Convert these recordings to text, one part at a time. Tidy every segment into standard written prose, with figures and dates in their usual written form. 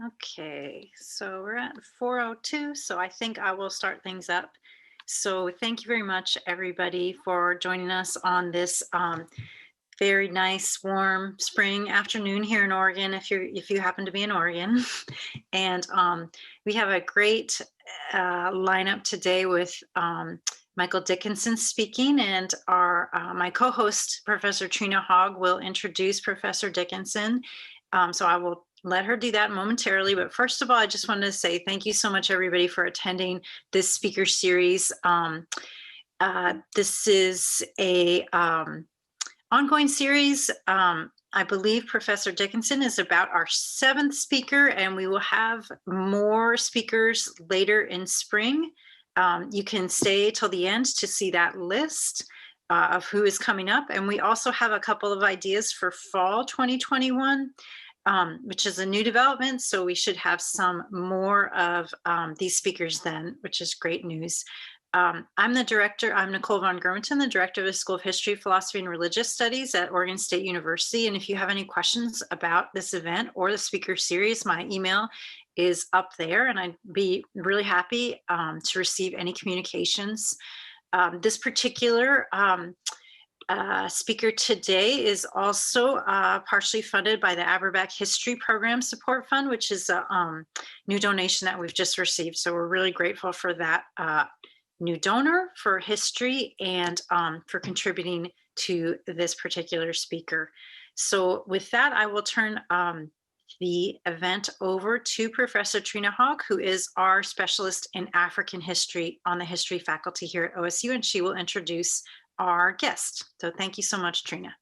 Okay, so we're at 4:02, so I think I will start things up. So thank you very much, everybody, for joining us on this very nice, warm spring afternoon here in Oregon, if you happen to be in Oregon. And we have a great lineup today with Michael Dickinson speaking, and my co-host, Professor Trina Hogg, will introduce Professor Dickinson. So I will let her do that momentarily. But first of all, I just wanted to say thank you so much, everybody, for attending this speaker series. This is a ongoing series. I believe Professor Dickinson is about our 7th speaker, and we will have more speakers later in spring. You can stay till the end to see that list of who is coming up. And we also have a couple of ideas for fall 2021, which is a new development. So we should have some more of these speakers then, which is great news. I'm the director, I'm Nicole Von Germenton, the director of the School of History, Philosophy, and Religious Studies at Oregon State University. And if you have any questions about this event or the speaker series, my email is up there, and I'd be really happy to receive any communications. This particular speaker today is also partially funded by the Aberback History Program Support Fund, which is a new donation that we've just received. So we're really grateful for that new donor for history and for contributing to this particular speaker. So with that, I will turn the event over to Professor Trina Hogg, who is our specialist in African history on the history faculty here at OSU, and she will introduce our guest. So thank you so much, Trina.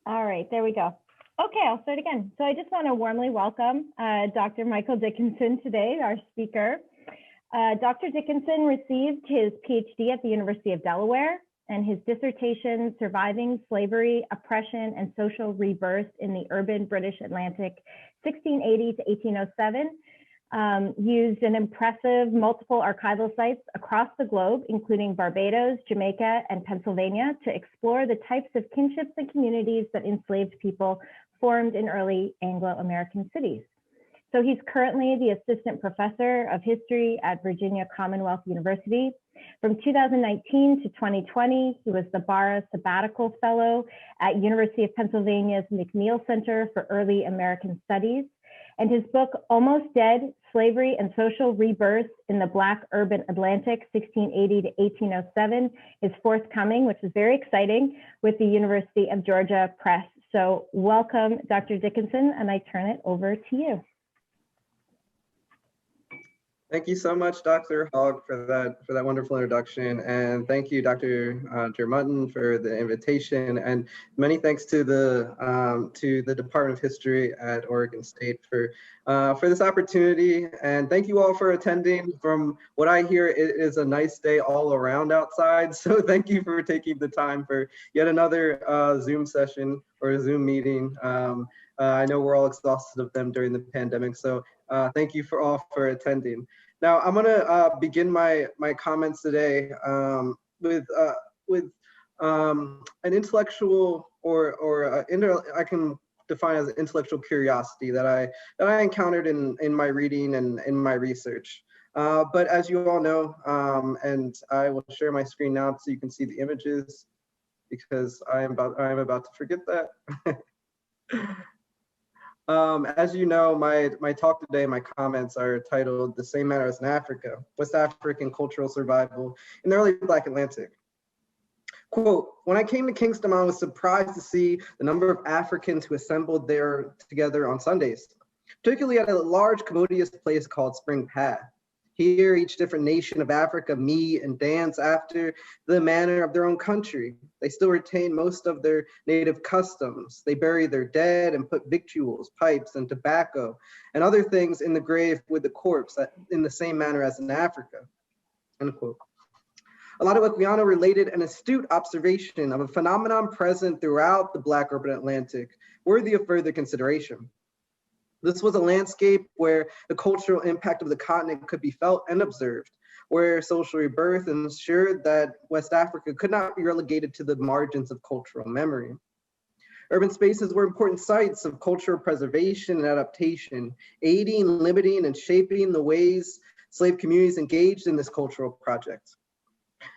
All right, there we go. Okay, I'll start again. So I just want to warmly welcome Dr. Michael Dickinson today, our speaker. Dr. Dickinson received his PhD at the University of Delaware, and his dissertation, Surviving Slavery, Oppression, and Social Rebirth in the Urban British Atlantic, 1680 to 1807, used an impressive multiple archival sites across the globe, including Barbados, Jamaica, and Pennsylvania, to explore the types of kinships and communities that enslaved people formed in early Anglo-American cities. So he's currently the assistant professor of history at Virginia Commonwealth University. From 2019 to 2020, he was the Barra Sabbatical Fellow at University of Pennsylvania's McNeil Center for Early American Studies. And his book, Almost Dead, Slavery and Social Rebirth in the Black Urban Atlantic, 1680 to 1807, is forthcoming, which is very exciting, with the University of Georgia Press. So welcome, Dr. Dickinson, and I turn it over to you. Thank you so much, Dr. Hogg, for that wonderful introduction, and thank you, Dr. Germutton, for the invitation, and many thanks to the Department of History at Oregon State for this opportunity, and thank you all for attending. From what I hear, it is a nice day all around outside, so thank you for taking the time for yet another Zoom session or a Zoom meeting. I know we're all exhausted of them during the pandemic, so thank you all for attending. Now, I'm gonna begin my comments today with an intellectual I can define as intellectual curiosity that I encountered in my reading and in my research. But as you all know, and I will share my screen now so you can see the images, because I am about to forget that. As you know, my talk today, my comments are titled The Same Manner as in Africa, West African Cultural Survival in the Early Black Atlantic. Quote, when I came to Kingston, I was surprised to see the number of Africans who assembled there together on Sundays, particularly at a large commodious place called Spring Path. Here, each different nation of Africa meet and dance after the manner of their own country. They still retain most of their native customs. They bury their dead and put victuals, pipes, and tobacco, and other things in the grave with the corpse in the same manner as in Africa, end quote. Oladewequiano related an astute observation of a phenomenon present throughout the Black urban Atlantic, worthy of further consideration. This was a landscape where the cultural impact of the continent could be felt and observed, where social rebirth ensured that West Africa could not be relegated to the margins of cultural memory. Urban spaces were important sites of cultural preservation and adaptation, aiding, limiting, and shaping the ways slave communities engaged in this cultural project.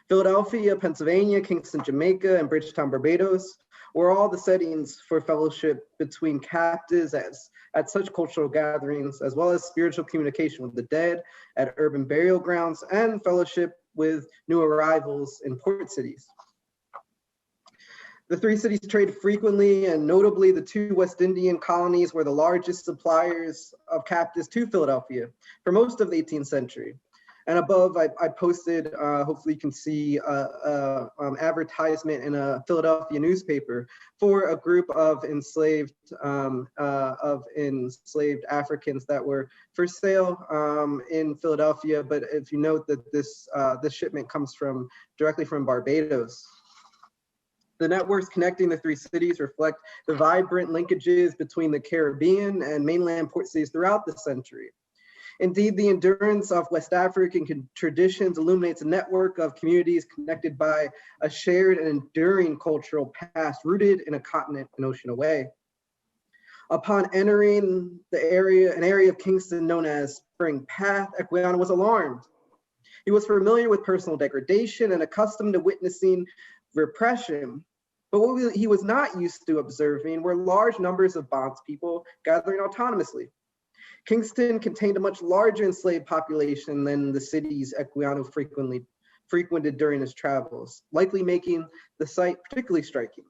Philadelphia, Pennsylvania, Kingston, Jamaica, and Bridgetown, Barbados were all the settings for fellowship between captives at such cultural gatherings, as well as spiritual communication with the dead at urban burial grounds and fellowship with new arrivals in port cities. The three cities traded frequently, and notably the two West Indian colonies were the largest suppliers of captives to Philadelphia for most of the 18th century. And above, I posted, hopefully you can see advertisement in a Philadelphia newspaper for a group of enslaved Africans that were for sale in Philadelphia. But if you note that this shipment comes directly from Barbados. The networks connecting the three cities reflect the vibrant linkages between the Caribbean and mainland port cities throughout the century. Indeed, the endurance of West African traditions illuminates a network of communities connected by a shared and enduring cultural past rooted in a continent and ocean away. Upon entering an area of Kingston known as Spring Path, Equiano was alarmed. He was familiar with personal degradation and accustomed to witnessing repression. But what he was not used to observing were large numbers of bondspeople gathering autonomously. Kingston contained a much larger enslaved population than the cities Equiano frequented during his travels, likely making the site particularly striking.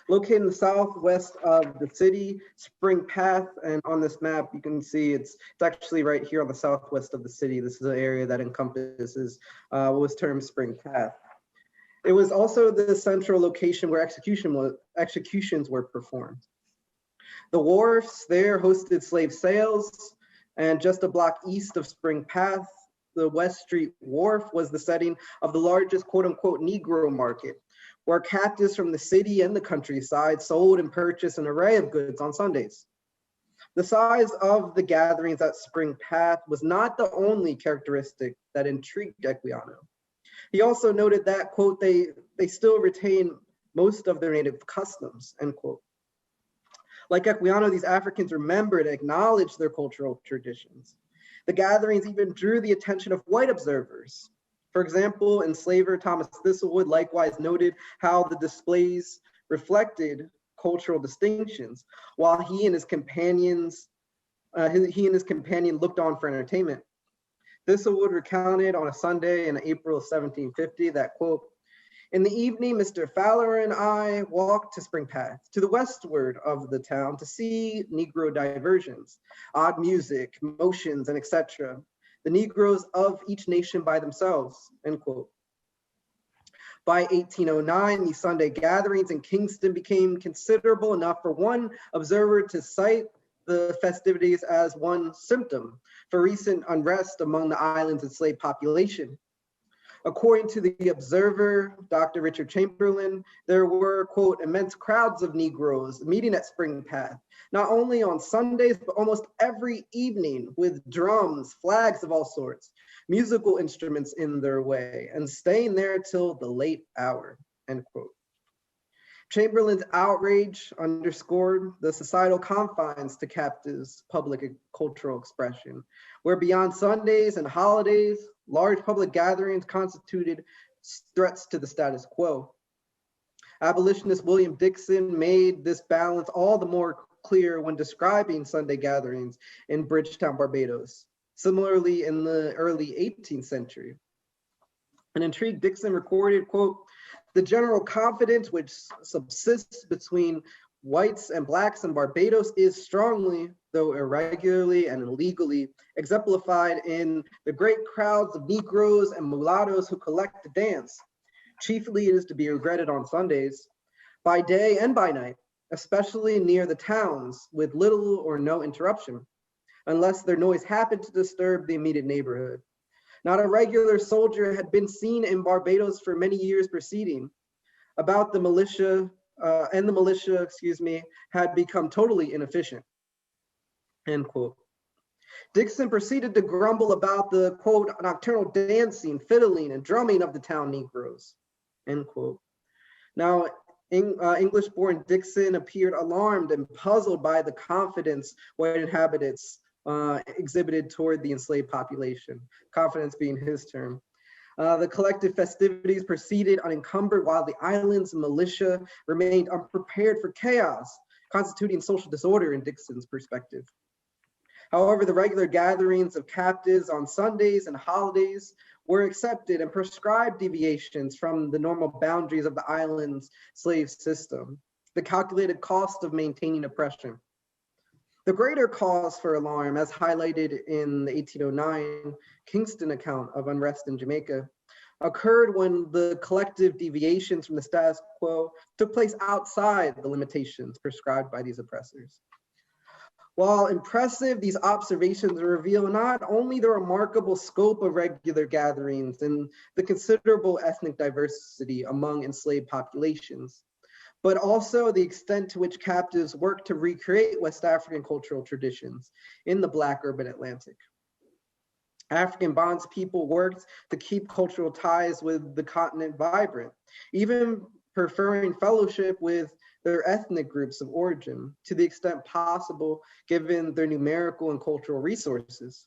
Located in the southwest of the city, Spring Path, and on this map you can see it's actually right here on the southwest of the city. This is an area that encompasses what was termed Spring Path. It was also the central location where executions were performed. The wharfs there hosted slave sales, and just a block east of Spring Path, the West Street Wharf was the setting of the largest quote-unquote Negro market, where captives from the city and the countryside sold and purchased an array of goods on Sundays. The size of the gatherings at Spring Path was not the only characteristic that intrigued Equiano. He also noted that, quote, they still retain most of their native customs, end quote. Like Equiano, these Africans remembered and acknowledged their cultural traditions. The gatherings even drew the attention of white observers. For example, enslaver Thomas Thistlewood likewise noted how the displays reflected cultural distinctions, while he and his companion looked on for entertainment. Thistlewood recounted on a Sunday in April of 1750 that, quote, "In the evening, Mr. Fowler and I walked to Spring Path, to the westward of the town, to see Negro diversions, odd music, motions, and etc. The Negroes of each nation by themselves," end quote. By 1809, these Sunday gatherings in Kingston became considerable enough for one observer to cite the festivities as one symptom for recent unrest among the island's enslaved population. According to the observer, Dr. Richard Chamberlain, there were, quote, "immense crowds of Negroes meeting at Spring Path, not only on Sundays, but almost every evening with drums, flags of all sorts, musical instruments in their way, and staying there till the late hour," end quote. Chamberlain's outrage underscored the societal confines to captives' public cultural expression, where beyond Sundays and holidays, large public gatherings constituted threats to the status quo. Abolitionist William Dixon made this balance all the more clear when describing Sunday gatherings in Bridgetown, Barbados. Similarly, in the early 18th century. An intrigued Dixon recorded, quote, "The general confidence which subsists between whites and blacks in Barbados is strongly, though irregularly and illegally, exemplified in the great crowds of Negroes and mulattoes who collect to dance. Chiefly it is to be regretted on Sundays, by day and by night, especially near the towns, with little or no interruption, unless their noise happened to disturb the immediate neighborhood. Not a regular soldier had been seen in Barbados for many years preceding. About the militia, had become totally inefficient," end quote. Dixon proceeded to grumble about the, quote, "nocturnal dancing, fiddling, and drumming of the town Negroes," end quote. Now, English-born Dixon appeared alarmed and puzzled by the confidence white inhabitants exhibited toward the enslaved population, confidence being his term. The collective festivities proceeded unencumbered while the island's militia remained unprepared for chaos, constituting social disorder in Dixon's perspective. However, the regular gatherings of captives on Sundays and holidays were accepted and prescribed deviations from the normal boundaries of the island's slave system, the calculated cost of maintaining oppression. The greater cause for alarm, as highlighted in the 1809 Kingston account of unrest in Jamaica, occurred when the collective deviations from the status quo took place outside the limitations prescribed by these oppressors. While impressive, these observations reveal not only the remarkable scope of regular gatherings and the considerable ethnic diversity among enslaved populations, but also the extent to which captives worked to recreate West African cultural traditions in the Black urban Atlantic. African bondspeople worked to keep cultural ties with the continent vibrant, even preferring fellowship with their ethnic groups of origin to the extent possible, given their numerical and cultural resources.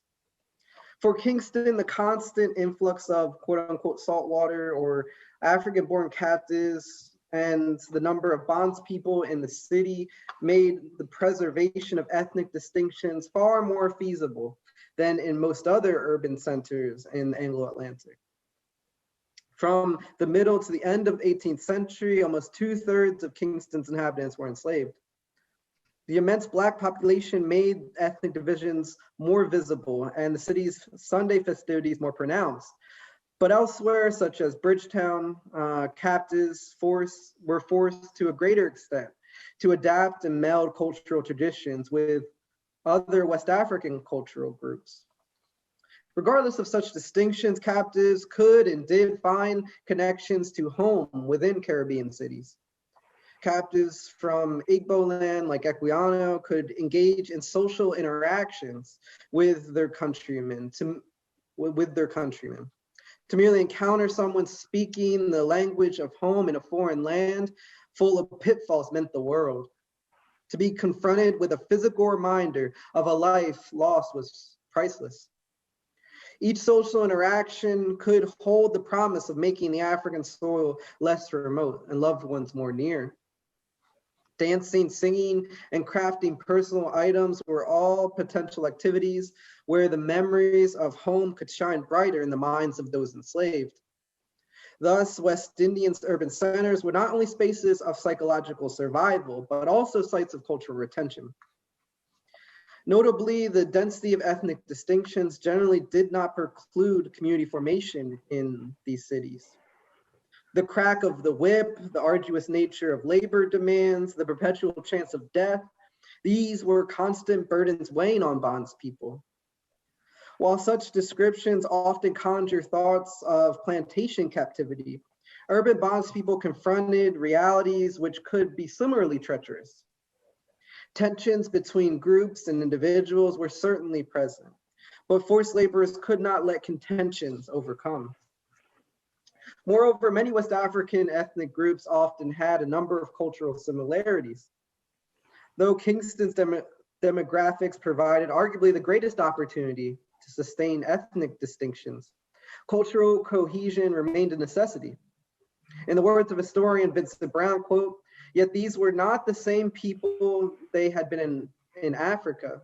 For Kingston, the constant influx of quote unquote saltwater or African-born captives and the number of bondspeople in the city made the preservation of ethnic distinctions far more feasible than in most other urban centers in the Anglo-Atlantic. From the middle to the end of the 18th century, almost 2/3 of Kingston's inhabitants were enslaved. The immense Black population made ethnic divisions more visible and the city's Sunday festivities more pronounced. But elsewhere, such as Bridgetown, captives were forced to a greater extent to adapt and meld cultural traditions with other West African cultural groups. Regardless of such distinctions, captives could and did find connections to home within Caribbean cities. Captives from Igbo land like Equiano could engage in social interactions with their countrymen, to merely encounter someone speaking the language of home in a foreign land full of pitfalls meant the world. To be confronted with a physical reminder of a life lost was priceless. Each social interaction could hold the promise of making the African soil less remote and loved ones more near. Dancing, singing, and crafting personal items were all potential activities where the memories of home could shine brighter in the minds of those enslaved. Thus, West Indians' urban centers were not only spaces of psychological survival, but also sites of cultural retention. Notably, the density of ethnic distinctions generally did not preclude community formation in these cities. The crack of the whip, the arduous nature of labor demands, the perpetual chance of death, these were constant burdens weighing on bondspeople. While such descriptions often conjure thoughts of plantation captivity, urban bondspeople confronted realities which could be similarly treacherous. Tensions between groups and individuals were certainly present, but forced laborers could not let contentions overcome. Moreover, many West African ethnic groups often had a number of cultural similarities. Though Kingston's demographics provided arguably the greatest opportunity to sustain ethnic distinctions, cultural cohesion remained a necessity. In the words of historian Vincent Brown, quote, "Yet these were not the same people they had been in Africa,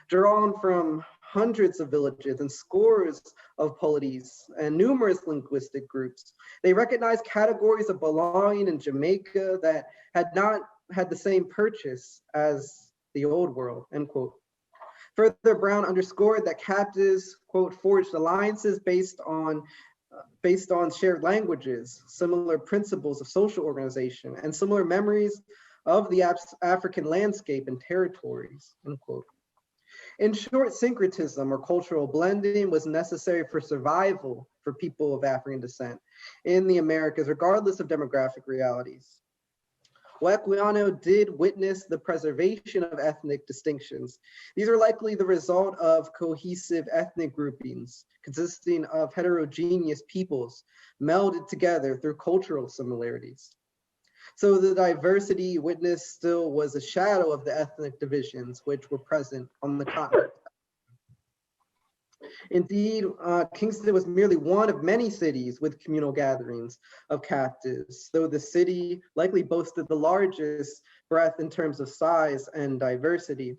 drawn from hundreds of villages and scores of polities and numerous linguistic groups. They recognized categories of belonging in Jamaica that had not had the same purchase as the old world," end quote. Further, Brown underscored that captives, quote, "forged alliances based on shared languages, similar principles of social organization, and similar memories of the African landscape and territories," end quote. In short, syncretism or cultural blending was necessary for survival for people of African descent in the Americas, regardless of demographic realities. While Equiano did witness the preservation of ethnic distinctions, these are likely the result of cohesive ethnic groupings consisting of heterogeneous peoples melded together through cultural similarities. So the diversity witnessed still was a shadow of the ethnic divisions which were present on the continent. Indeed, Kingston was merely one of many cities with communal gatherings of captives, though the city likely boasted the largest breadth in terms of size and diversity.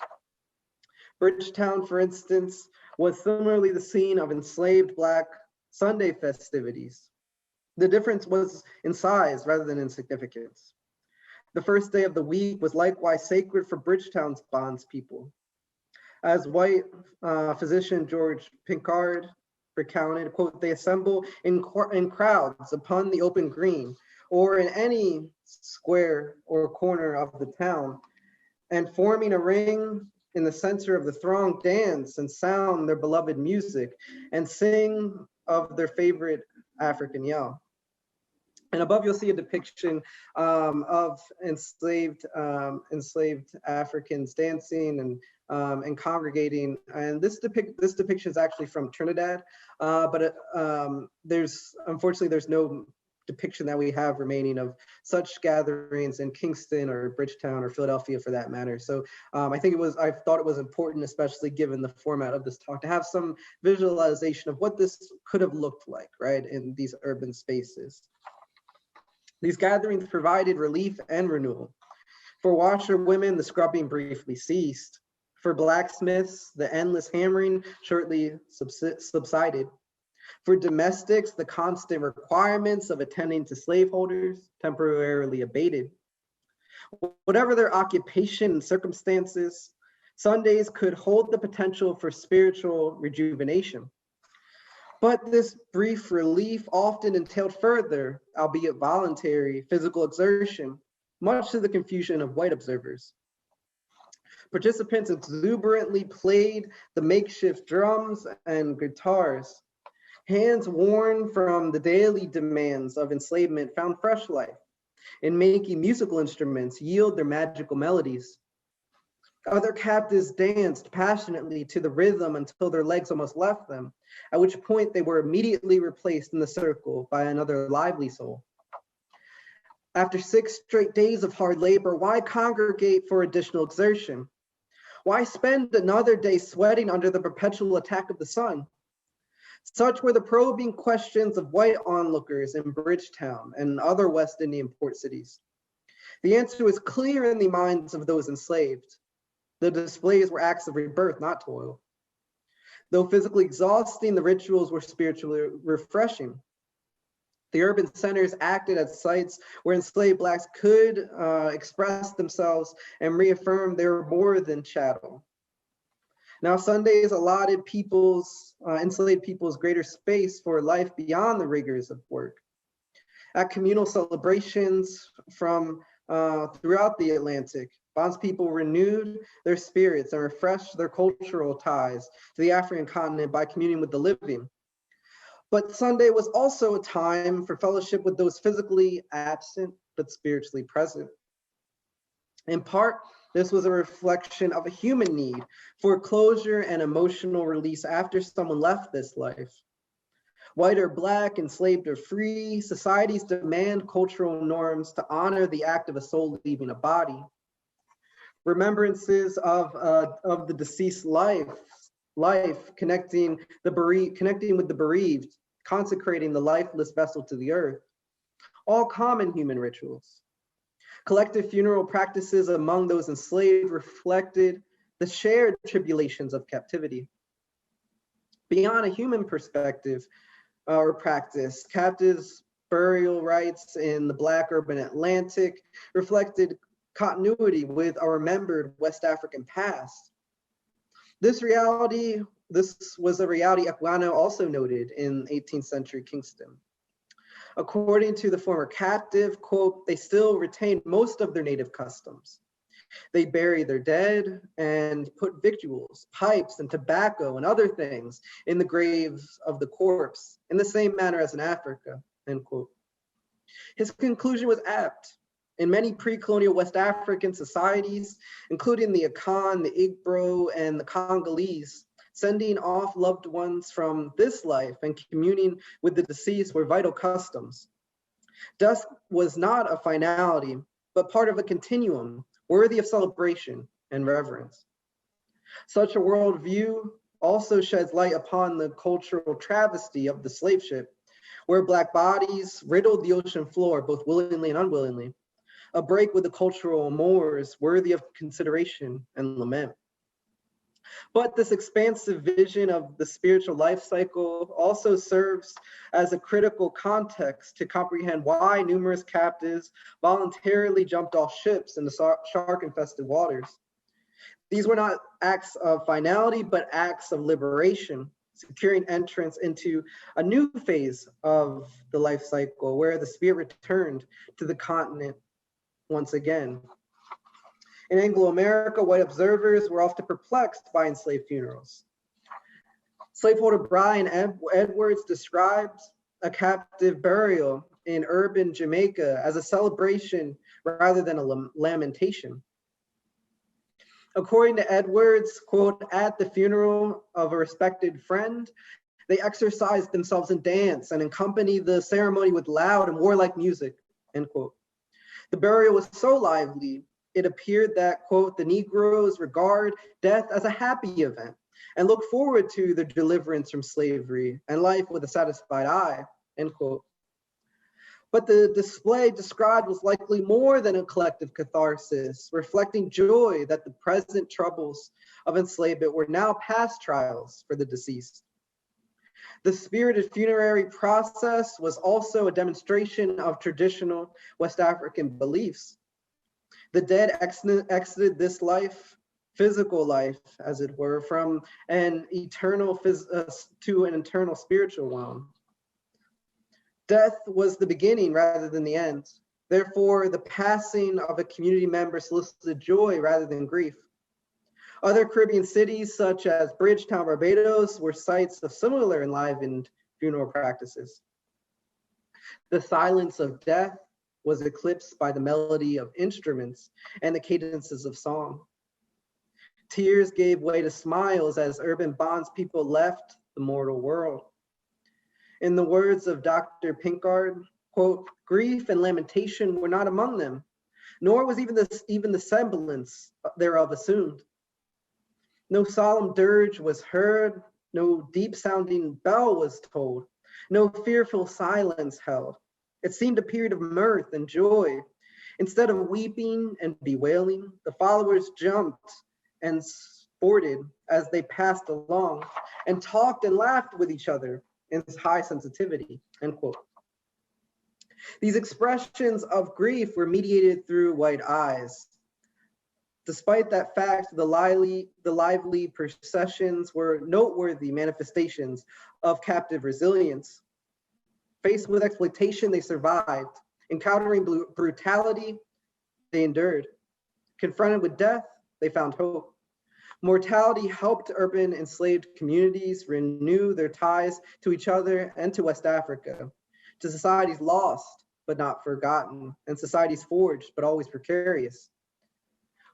Bridgetown, for instance, was similarly the scene of enslaved Black Sunday festivities. The difference was in size rather than in significance. The first day of the week was likewise sacred for Bridgetown's bondspeople. As white physician George Pinkard recounted, quote, they assemble in crowds upon the open green or in any square or corner of the town, and forming a ring in the center of the throng, dance and sound their beloved music and sing of their favorite African yell. And above, you'll see a depiction of enslaved Africans dancing and congregating. And this depiction is actually from Trinidad, but unfortunately there's no depiction that we have remaining of such gatherings in Kingston or Bridgetown or Philadelphia for that matter. So I thought it was important, especially given the format of this talk, to have some visualization of what this could have looked like, right, in these urban spaces. These gatherings provided relief and renewal. For washerwomen, the scrubbing briefly ceased. For blacksmiths, the endless hammering shortly subsided. For domestics, the constant requirements of attending to slaveholders temporarily abated. Whatever their occupation and circumstances, Sundays could hold the potential for spiritual rejuvenation. But this brief relief often entailed further, albeit voluntary, physical exertion, much to the confusion of white observers. Participants exuberantly played the makeshift drums and guitars. Hands worn from the daily demands of enslavement found fresh life in making musical instruments yield their magical melodies. Other captives danced passionately to the rhythm until their legs almost left them, at which point they were immediately replaced in the circle by another lively soul. After 6 straight days of hard labor, why congregate for additional exertion? Why spend another day sweating under the perpetual attack of the sun? Such were the probing questions of white onlookers in Bridgetown and other West Indian port cities. The answer was clear in the minds of those enslaved. The displays were acts of rebirth, not toil. Though physically exhausting, the rituals were spiritually refreshing. The urban centers acted as sites where enslaved Blacks could express themselves and reaffirm they were more than chattel. Now, Sundays allotted enslaved people's greater space for life beyond the rigors of work. At communal celebrations from throughout the Atlantic, bondspeople renewed their spirits and refreshed their cultural ties to the African continent by communing with the living. But Sunday was also a time for fellowship with those physically absent but spiritually present. In part, this was a reflection of a human need for closure and emotional release after someone left this life. White or Black, enslaved or free, societies demand cultural norms to honor the act of a soul leaving a body. Remembrances of the deceased life connecting with the bereaved, consecrating the lifeless vessel to the earth, all common human rituals. Collective funeral practices among those enslaved reflected the shared tribulations of captivity. Beyond a human perspective or practice, captives' burial rites in the Black urban Atlantic reflected continuity with our remembered West African past. This was a reality Equiano also noted in 18th century Kingston. According to the former captive, quote, they still retain most of their native customs. They bury their dead and put victuals, pipes, and tobacco and other things in the graves of the corpse in the same manner as in Africa, end quote. His conclusion was apt. In many pre-colonial West African societies, including the Akan, the Igbo, and the Congolese, sending off loved ones from this life and communing with the deceased were vital customs. Death was not a finality, but part of a continuum worthy of celebration and reverence. Such a worldview also sheds light upon the cultural travesty of the slave ship, where Black bodies riddled the ocean floor, both willingly and unwillingly, a break with the cultural mores worthy of consideration and lament. But this expansive vision of the spiritual life cycle also serves as a critical context to comprehend why numerous captives voluntarily jumped off ships in the shark-infested waters. These were not acts of finality, but acts of liberation, securing entrance into a new phase of the life cycle where the spirit returned to the continent once again. In Anglo-America, white observers were often perplexed by enslaved funerals. Slaveholder Brian Edwards describes a captive burial in urban Jamaica as a celebration rather than a lamentation. According to Edwards, quote, at the funeral of a respected friend, they exercised themselves in dance and accompanied the ceremony with loud and warlike music, end quote. The burial was so lively, it appeared that, quote, the Negroes regard death as a happy event and look forward to their deliverance from slavery and life with a satisfied eye, end quote. But the display described was likely more than a collective catharsis, reflecting joy that the present troubles of enslavement were now past trials for the deceased. The spirited funerary process was also a demonstration of traditional West African beliefs. The dead exited this life, physical life, as it were, from an eternal to an eternal spiritual realm. Death was the beginning rather than the end. Therefore, the passing of a community member solicited joy rather than grief. Other Caribbean cities, such as Bridgetown, Barbados, were sites of similar enlivened funeral practices. The silence of death was eclipsed by the melody of instruments and the cadences of song. Tears gave way to smiles as urban bondspeople left the mortal world. In the words of Dr. Pinkard, quote, grief and lamentation were not among them, nor was even the semblance thereof assumed. No solemn dirge was heard, no deep-sounding bell was tolled, no fearful silence held. It seemed a period of mirth and joy. Instead of weeping and bewailing, the followers jumped and sported as they passed along and talked and laughed with each other in high sensitivity, end quote. These expressions of grief were mediated through white eyes. Despite that fact, the lively processions were noteworthy manifestations of captive resilience. Faced with exploitation, they survived. Encountering brutality, they endured. Confronted with death, they found hope. Mortality helped urban enslaved communities renew their ties to each other and to West Africa, to societies lost but not forgotten, and societies forged but always precarious.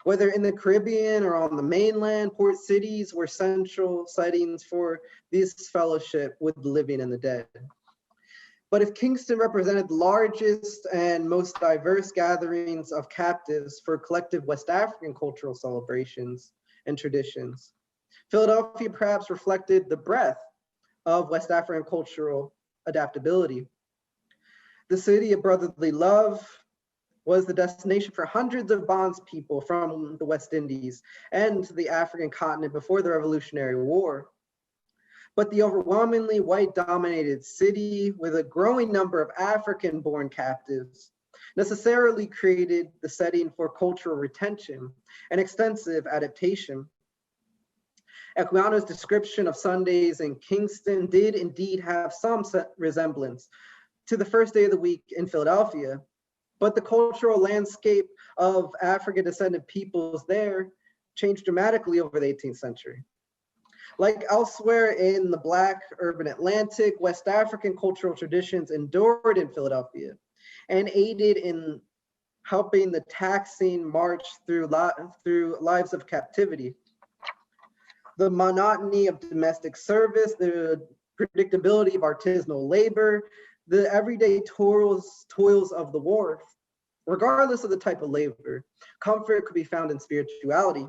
Whether in the Caribbean or on the mainland, port cities were central settings for this fellowship with the living and the dead. But if Kingston represented the largest and most diverse gatherings of captives for collective West African cultural celebrations and traditions, Philadelphia perhaps reflected the breadth of West African cultural adaptability. The city of brotherly love was the destination for hundreds of bondspeople from the West Indies and the African continent before the Revolutionary War. But the overwhelmingly white-dominated city with a growing number of African-born captives necessarily created the setting for cultural retention and extensive adaptation. Equiano's description of Sundays in Kingston did indeed have some resemblance to the first day of the week in Philadelphia, but the cultural landscape of African-descended peoples there changed dramatically over the 18th century. Like elsewhere in the Black urban Atlantic, West African cultural traditions endured in Philadelphia and aided in helping the taxing march through lives of captivity. The monotony of domestic service, the predictability of artisanal labor, the everyday toils of the wharf, regardless of the type of labor, comfort could be found in spirituality.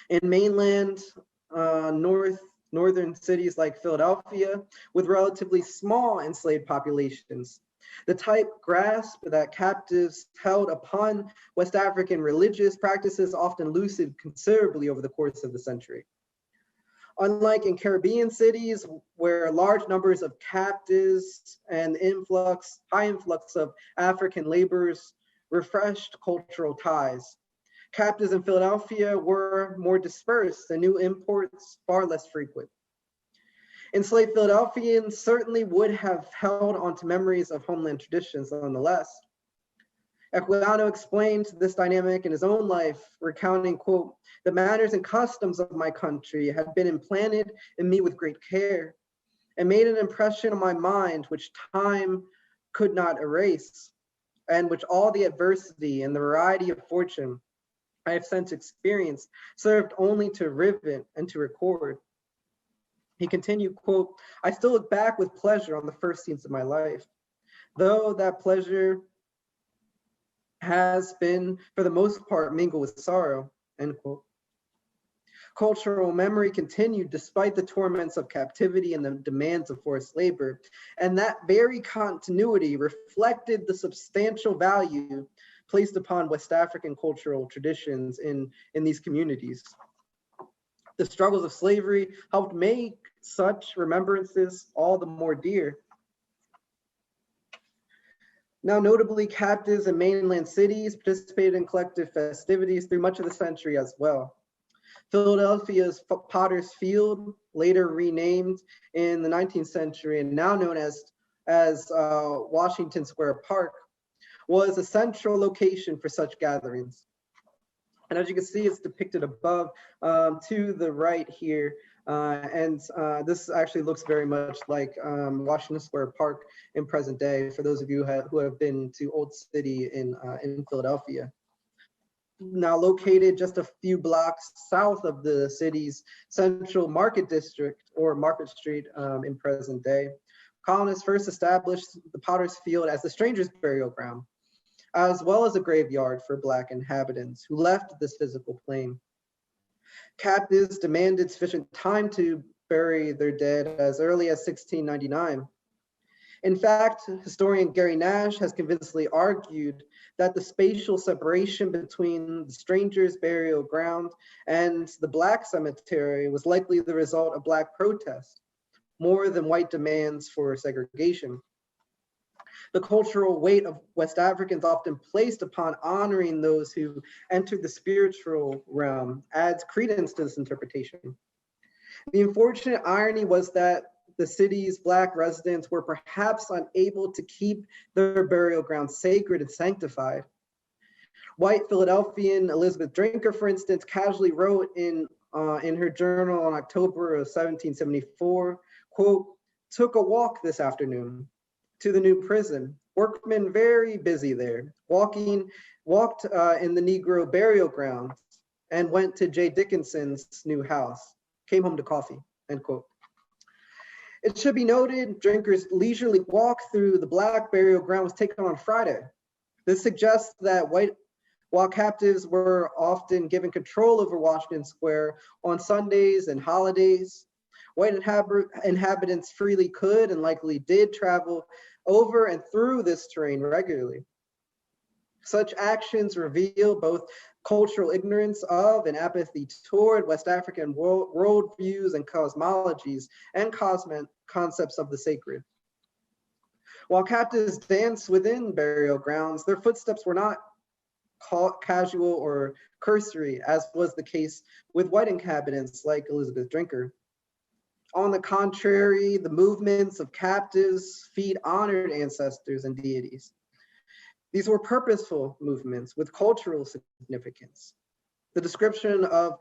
In mainland northern cities like Philadelphia, with relatively small enslaved populations, the type grasp that captives held upon West African religious practices often loosened considerably over the course of the century. Unlike in Caribbean cities, where large numbers of captives and high influx of African laborers refreshed cultural ties, captives in Philadelphia were more dispersed and new imports far less frequent. Enslaved Philadelphians certainly would have held onto memories of homeland traditions nonetheless. Equiano explained this dynamic in his own life, recounting, quote, "The manners and customs of my country had been implanted in me with great care and made an impression on my mind which time could not erase, and which all the adversity and the variety of fortune I have since experienced served only to rivet and to record." He continued, quote, "I still look back with pleasure on the first scenes of my life, though that pleasure has been, for the most part, mingled with sorrow," end quote. Cultural memory continued despite the torments of captivity and the demands of forced labor, and that very continuity reflected the substantial value placed upon West African cultural traditions in these communities. The struggles of slavery helped make such remembrances all the more dear. Now, notably, captives in mainland cities participated in collective festivities through much of the century as well. Philadelphia's Potter's Field, later renamed in the 19th century and now known as Washington Square Park, was a central location for such gatherings. And as you can see, it's depicted above to the right here. This actually looks very much like Washington Square Park in present day, for those of you who have been to Old City in Philadelphia. Now located just a few blocks south of the city's central market district, or Market Street in present day, colonists first established the Potter's Field as the stranger's burial ground, as well as a graveyard for Black inhabitants who left this physical plane. Captives demanded sufficient time to bury their dead as early as 1699. In fact, historian Gary Nash has convincingly argued that the spatial separation between the stranger's burial ground and the Black cemetery was likely the result of Black protest, more than white demands for segregation. The cultural weight of West Africans often placed upon honoring those who entered the spiritual realm adds credence to this interpretation. The unfortunate irony was that the city's Black residents were perhaps unable to keep their burial grounds sacred and sanctified. White Philadelphian Elizabeth Drinker, for instance, casually wrote in her journal in October of 1774, quote, "Took a walk this afternoon to the new prison. Workmen very busy there. Walked in the Negro burial grounds and went to J. Dickinson's new house. Came home to coffee," end quote. It should be noted, Drinker's leisurely walk through the Black burial ground was taken on Friday. This suggests that while captives were often given control over Washington Square on Sundays and holidays, white inhabitants freely could and likely did travel over and through this terrain regularly. Such actions reveal both cultural ignorance of and apathy toward West African worldviews and cosmologies and concepts of the sacred. While captives danced within burial grounds, their footsteps were not casual or cursory, as was the case with white inhabitants like Elizabeth Drinker. On the contrary, the movements of captives' feet honored ancestors and deities. These were purposeful movements with cultural significance. The description of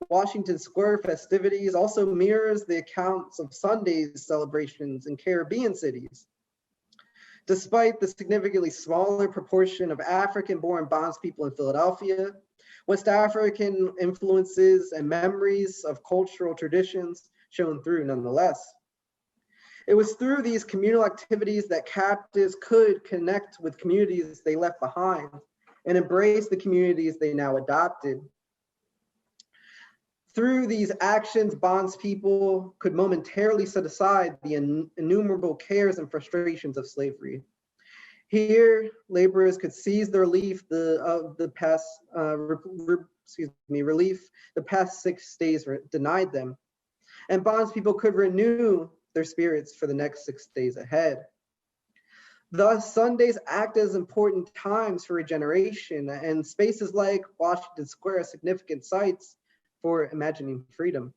Washington Square festivities also mirrors the accounts of Sunday's celebrations in Caribbean cities. Despite the significantly smaller proportion of African-born bondspeople in Philadelphia, West African influences and memories of cultural traditions shone through nonetheless. It was through these communal activities that captives could connect with communities they left behind and embrace the communities they now adopted. Through these actions, bondspeople could momentarily set aside the innumerable cares and frustrations of slavery. Here, laborers could seize the relief the past 6 days denied them, and bondspeople could renew their spirits for the next 6 days ahead. Thus, Sundays act as important times for regeneration, and spaces like Washington Square are significant sites for imagining freedom.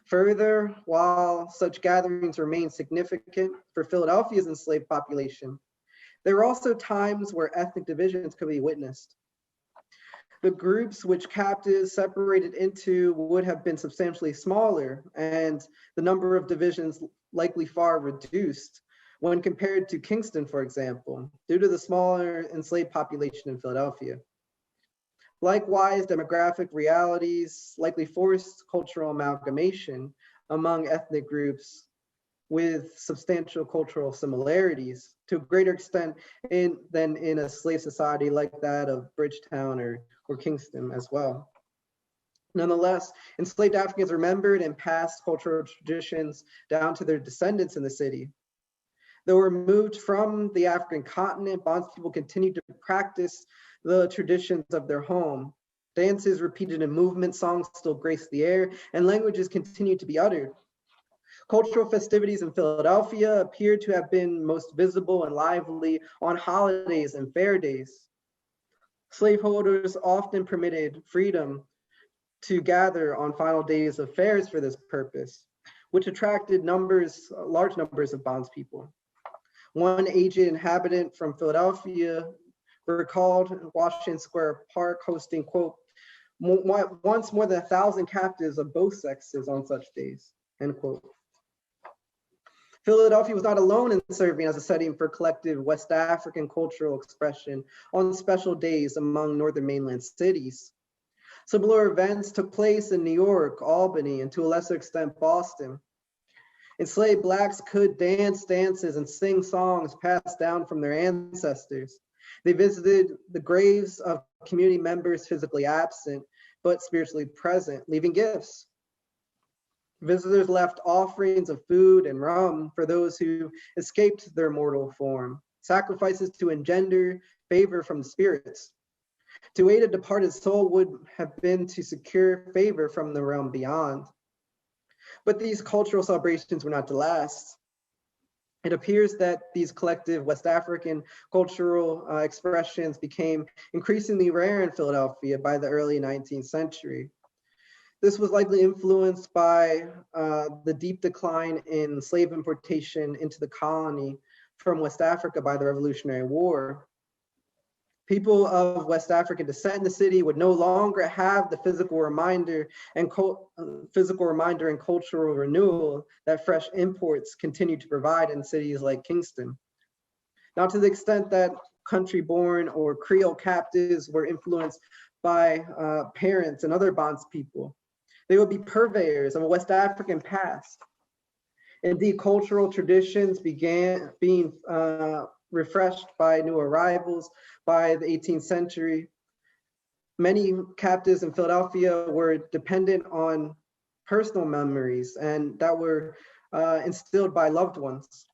Further, while such gatherings remain significant for Philadelphia's enslaved population, there were also times where ethnic divisions could be witnessed. The groups which captives separated into would have been substantially smaller, and the number of divisions likely far reduced when compared to Kingston, for example, due to the smaller enslaved population in Philadelphia. Likewise, demographic realities likely forced cultural amalgamation among ethnic groups with substantial cultural similarities to a greater extent than in a slave society like that of Bridgetown or Kingston as well. Nonetheless, enslaved Africans remembered and passed cultural traditions down to their descendants in the city. Though removed from the African continent, bondspeople continued to practice the traditions of their home. Dances repeated in movement, songs still graced the air, and languages continued to be uttered. Cultural festivities in Philadelphia appeared to have been most visible and lively on holidays and fair days. Slaveholders often permitted freedom to gather on final days of fairs for this purpose, which attracted large numbers of bondspeople. One aged inhabitant from Philadelphia recalled Washington Square Park hosting, quote, once more than 1,000 captives of both sexes on such days, end quote. Philadelphia was not alone in serving as a setting for collective West African cultural expression on special days among Northern mainland cities. Similar events took place in New York, Albany, and to a lesser extent, Boston. Enslaved Blacks could dance dances and sing songs passed down from their ancestors. They visited the graves of community members physically absent, but spiritually present, leaving gifts. Visitors left offerings of food and rum for those who escaped their mortal form, sacrifices to engender favor from the spirits. To aid a departed soul would have been to secure favor from the realm beyond. But these cultural celebrations were not to last. It appears that these collective West African cultural expressions became increasingly rare in Philadelphia by the early 19th century. This was likely influenced by the deep decline in slave importation into the colony from West Africa by the Revolutionary War. People of West African descent in the city would no longer have the physical reminder and cultural renewal that fresh imports continued to provide in cities like Kingston. Now, to the extent that country-born or Creole captives were influenced by parents and other bondspeople, they would be purveyors of a West African past. Indeed, cultural traditions began being refreshed by new arrivals by the 18th century. Many captives in Philadelphia were dependent on personal memories and that were instilled by loved ones.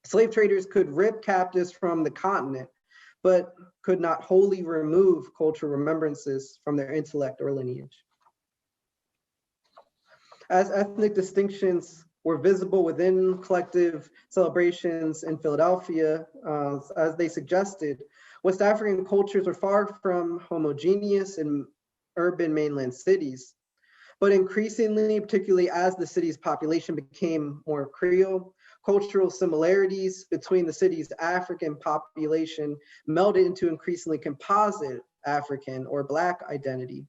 Slave traders could rip captives from the continent, but could not wholly remove cultural remembrances from their intellect or lineage. As ethnic distinctions were visible within collective celebrations in Philadelphia, as they suggested, West African cultures were far from homogeneous in urban mainland cities, but increasingly, particularly as the city's population became more Creole, cultural similarities between the city's African population melded into increasingly composite African or Black identity.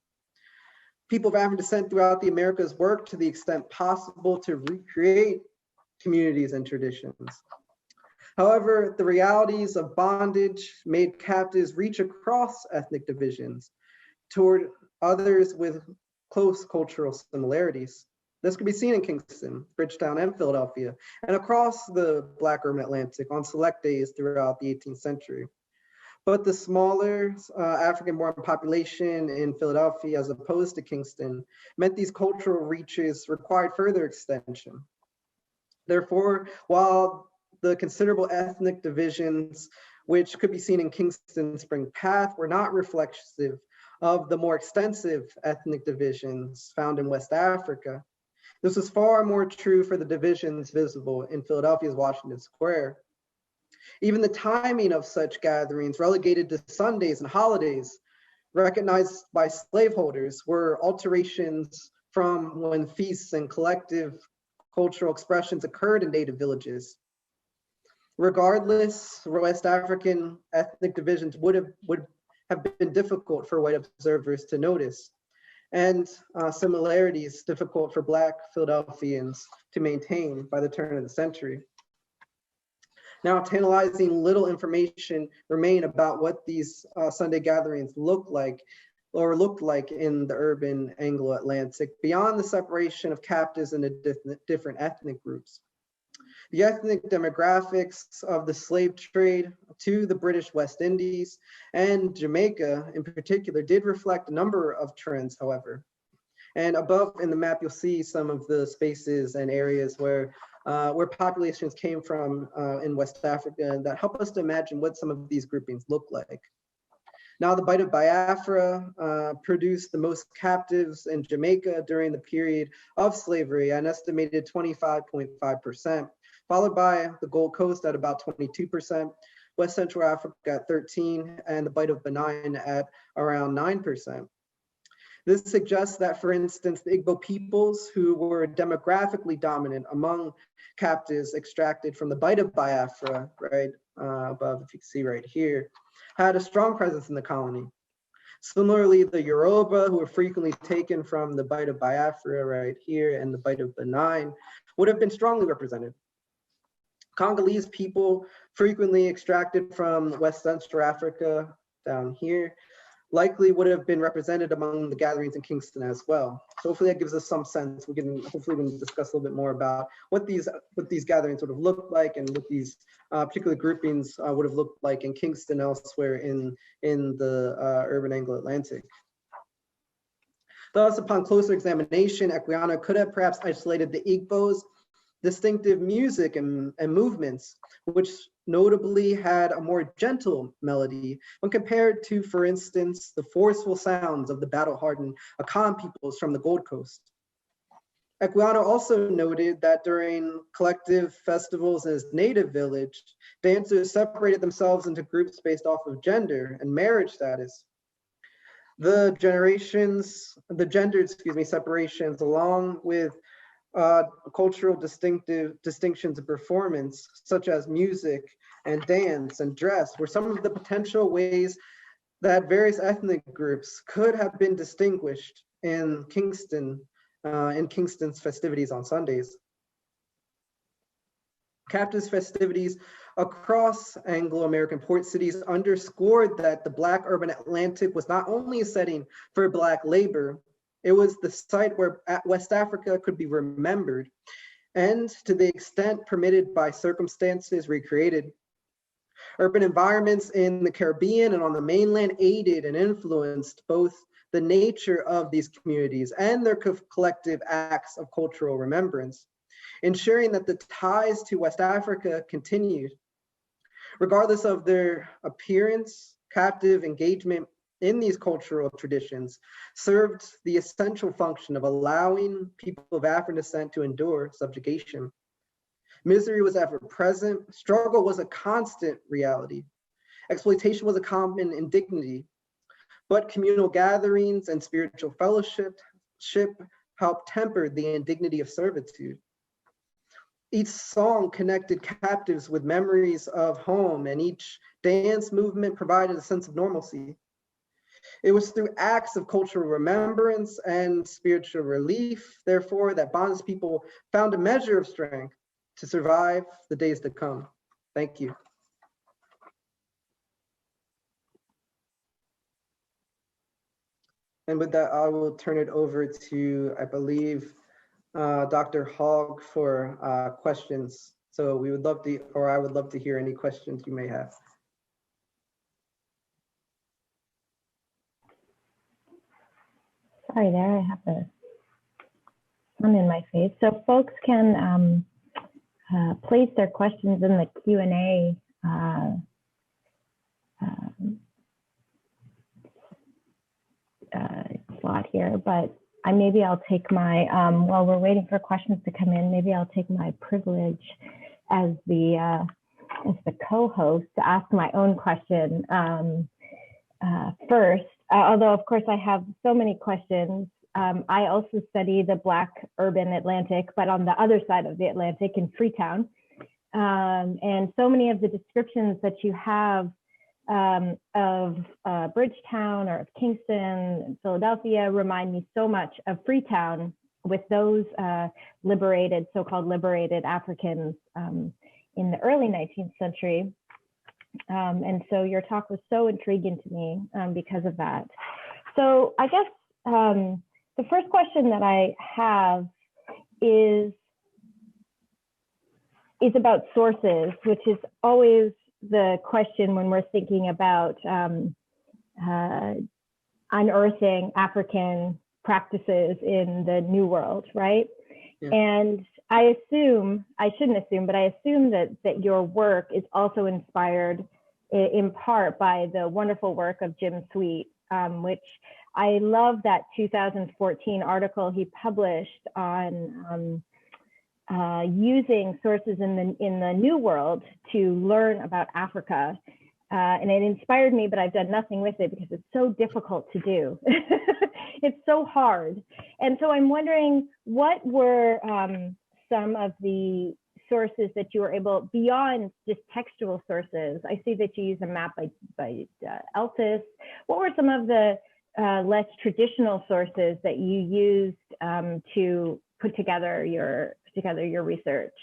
People of African descent throughout the Americas worked to the extent possible to recreate communities and traditions. However, the realities of bondage made captives reach across ethnic divisions toward others with close cultural similarities. This could be seen in Kingston, Bridgetown, and Philadelphia, and across the Black urban Atlantic on select days throughout the 18th century. But the smaller African-born population in Philadelphia, as opposed to Kingston, meant these cultural reaches required further extension. Therefore, while the considerable ethnic divisions which could be seen in Kingston Spring Path were not reflexive of the more extensive ethnic divisions found in West Africa, this was far more true for the divisions visible in Philadelphia's Washington Square. Even the timing of such gatherings, relegated to Sundays and holidays, recognized by slaveholders, were alterations from when feasts and collective cultural expressions occurred in native villages. Regardless, West African ethnic divisions would have been difficult for white observers to notice, and similarities difficult for Black Philadelphians to maintain by the turn of the century. Now, tantalizing little information remain about what these Sunday gatherings looked like in the urban Anglo-Atlantic, beyond the separation of captives into different ethnic groups. The ethnic demographics of the slave trade to the British West Indies and Jamaica in particular did reflect a number of trends, however. And above in the map, you'll see some of the spaces and areas where populations came from in West Africa that help us to imagine what some of these groupings look like. Now, the Bight of Biafra produced the most captives in Jamaica during the period of slavery, an estimated 25.5%, followed by the Gold Coast at about 22%, West Central Africa at 13%, and the Bight of Benin at around 9%. This suggests that, for instance, the Igbo peoples, who were demographically dominant among captives extracted from the Bight of Biafra, right above, if you can see right here, had a strong presence in the colony. Similarly, the Yoruba, who were frequently taken from the Bight of Biafra right here and the Bight of Benin, would have been strongly represented. Congolese people, frequently extracted from West Central Africa down here, likely would have been represented among the gatherings in Kingston as well. So hopefully that gives us some sense. Hopefully we can discuss a little bit more about what these gatherings would have looked like and what these particular groupings would have looked like in Kingston, elsewhere in the urban Anglo-Atlantic. Thus, upon closer examination, Equiano could have perhaps isolated the Igbo's distinctive music and movements, which notably had a more gentle melody when compared to, for instance, the forceful sounds of the battle-hardened Akan peoples from the Gold Coast. Equiano also noted that during collective festivals in his native village, dancers separated themselves into groups based off of gender and marriage status. The gendered separations, along with cultural distinctions of performance, such as music and dance and dress, were some of the potential ways that various ethnic groups could have been distinguished in Kingston's festivities on Sundays. Captives' festivities across Anglo-American port cities underscored that the Black urban Atlantic was not only a setting for Black labor, it was the site where West Africa could be remembered and, to the extent permitted by circumstances, recreated. Urban environments in the Caribbean and on the mainland aided and influenced both the nature of these communities and their collective acts of cultural remembrance, ensuring that the ties to West Africa continued. Regardless of their appearance, captive engagement in these cultural traditions served the essential function of allowing people of African descent to endure subjugation. Misery was ever present, struggle was a constant reality, exploitation was a common indignity, but communal gatherings and spiritual fellowship helped temper the indignity of servitude. Each song connected captives with memories of home, and each dance movement provided a sense of normalcy. It was through acts of cultural remembrance and spiritual relief, therefore, that bondage people found a measure of strength to survive the days to come. Thank you. And with that, I will turn it over to, I believe, Dr. Hogg for questions. So we would love to, or I would love to hear any questions you may have. Sorry, there I have the sun in my face. So folks can place their questions in the Q&A slot here, but maybe I'll take my, while we're waiting for questions to come in, maybe I'll take my privilege as the co-host to ask my own question first. Although of course I have so many questions. I also study the Black urban Atlantic, but on the other side of the Atlantic in Freetown. And so many of the descriptions that you have of Bridgetown or of Kingston and Philadelphia remind me so much of Freetown with those liberated, so-called liberated Africans in the early 19th century. And so your talk was so intriguing to me because of that. So I guess the first question that I have is about sources, which is always the question when we're thinking about unearthing African practices in the New World, right? Yeah. And I assume, I shouldn't assume, but I assume that your work is also inspired in part by the wonderful work of Jim Sweet, which I love that 2014 article he published on using sources in the New World to learn about Africa. And it inspired me, but I've done nothing with it because it's so difficult to do. It's so hard. And so I'm wondering, what were some of the sources that you were able, beyond just textual sources? I see that you use a map by Eltis. What were some of the less traditional sources that you used to put together your research,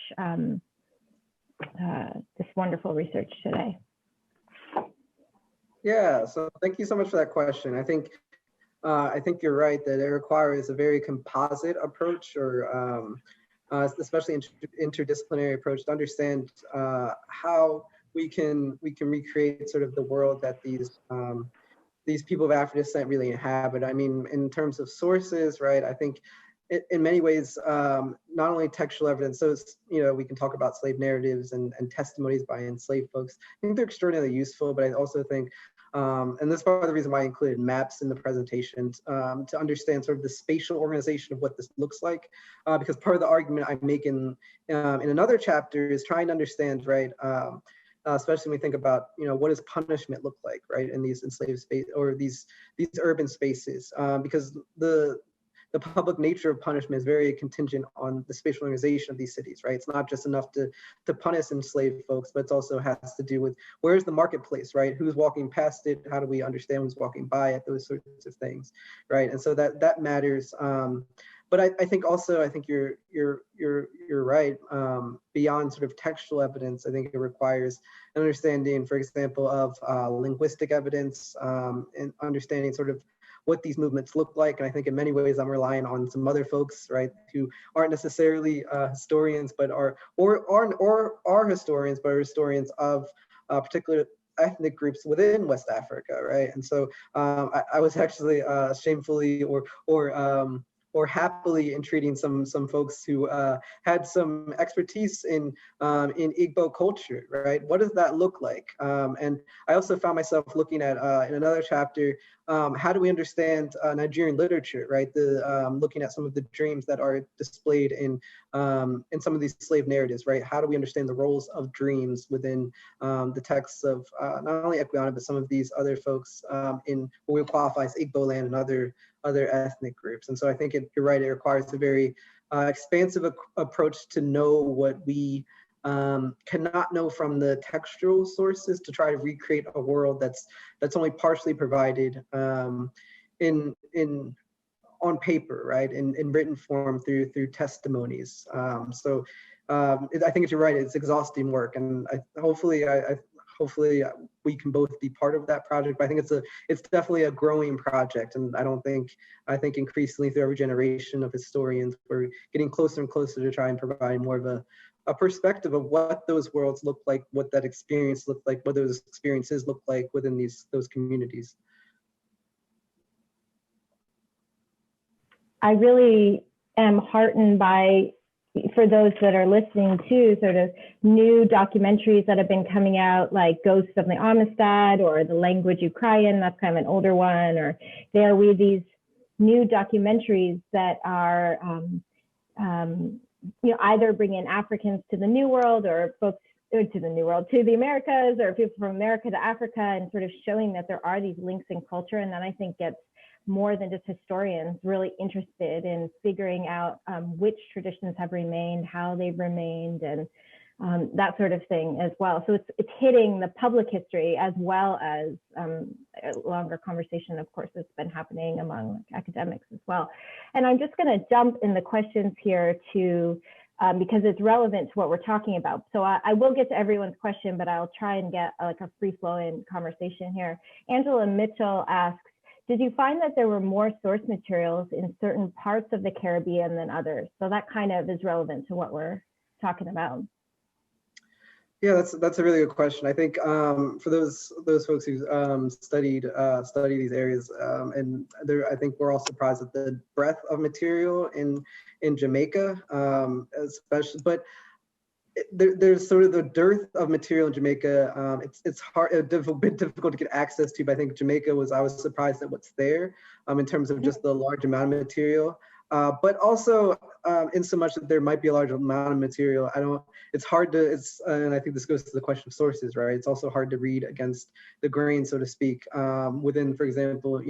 this wonderful research today? Yeah, so thank you so much for that question. I think you're right that it requires a very composite approach, or especially interdisciplinary approach, to understand how we can recreate sort of the world that these people of African descent really inhabit. I mean, in terms of sources, right? I think in many ways, not only textual evidence, so we can talk about slave narratives and testimonies by enslaved folks. I think they're extraordinarily useful, but I also think, and this is part of the reason why I included maps in the presentation, to understand sort of the spatial organization of what this looks like, because part of the argument I make in another chapter is trying to understand, right, especially when we think about, what does punishment look like, right, in these enslaved space or these urban spaces, because the public nature of punishment is very contingent on the spatial organization of these cities, right? It's not just enough to punish enslaved folks, but it also has to do with where's the marketplace, right? Who's walking past it? How do we understand who's walking by it? Those sorts of things, right? And so that matters. But I think you're right. Beyond sort of textual evidence, I think it requires an understanding, for example, of linguistic evidence, and understanding sort of what these movements look like. And I think in many ways I'm relying on some other folks, right, who aren't necessarily historians, but are historians, but are historians of particular ethnic groups within West Africa, right? And so I was actually shamefully or happily entreating some folks who had some expertise in Igbo culture, right? What does that look like? And I also found myself looking at in another chapter, how do we understand Nigerian literature, right? Looking at some of the dreams that are displayed in some of these slave narratives, right? How do we understand the roles of dreams within the texts of not only Ekweana, but some of these other folks in what we qualify as Igbo land and other ethnic groups. And so I think you're right, it requires a very expansive approach to know what we cannot know from the textual sources, to try to recreate a world that's only partially provided on paper, right, in written form through testimonies. So I think you're right, it's exhausting work, and hopefully I hopefully we can both be part of that project. But I think it's definitely a growing project, and I think increasingly through every generation of historians, we're getting closer and closer to try and provide more of a perspective of what those worlds look like, what that experience looked like, what those experiences look like within those communities. I really am heartened by, for those that are listening to, sort of new documentaries that have been coming out, like Ghosts of the Amistad or The Language You Cry In, that's kind of an older one, or There We, these new documentaries that are either bringing Africans to the New World, or folks to the New World, to the Americas, or people from America to Africa, and sort of showing that there are these links in culture. And then I think gets more than just historians really interested in figuring out which traditions have remained, how they've remained, and that sort of thing as well. So it's hitting the public history as well as a longer conversation, of course, that's been happening among academics as well. And I'm just going to jump in the questions here to, because it's relevant to what we're talking about. So I will get to everyone's question, but I'll try and get like a free-flowing conversation here. Angela Mitchell asks, did you find that there were more source materials in certain parts of the Caribbean than others? So that kind of is relevant to what we're talking about. Yeah, that's a really good question. I think for those folks who study these areas, and I think we're all surprised at the breadth of material in Jamaica, especially. But there's sort of the dearth of material in Jamaica. It's hard, a bit difficult to get access to. But I think Jamaica I was surprised at what's there in terms of just the large amount of material. But also in so much that there might be a large amount of material, it's hard to, and I think this goes to the question of sources, right? It's also hard to read against the grain, so to speak, within, for example,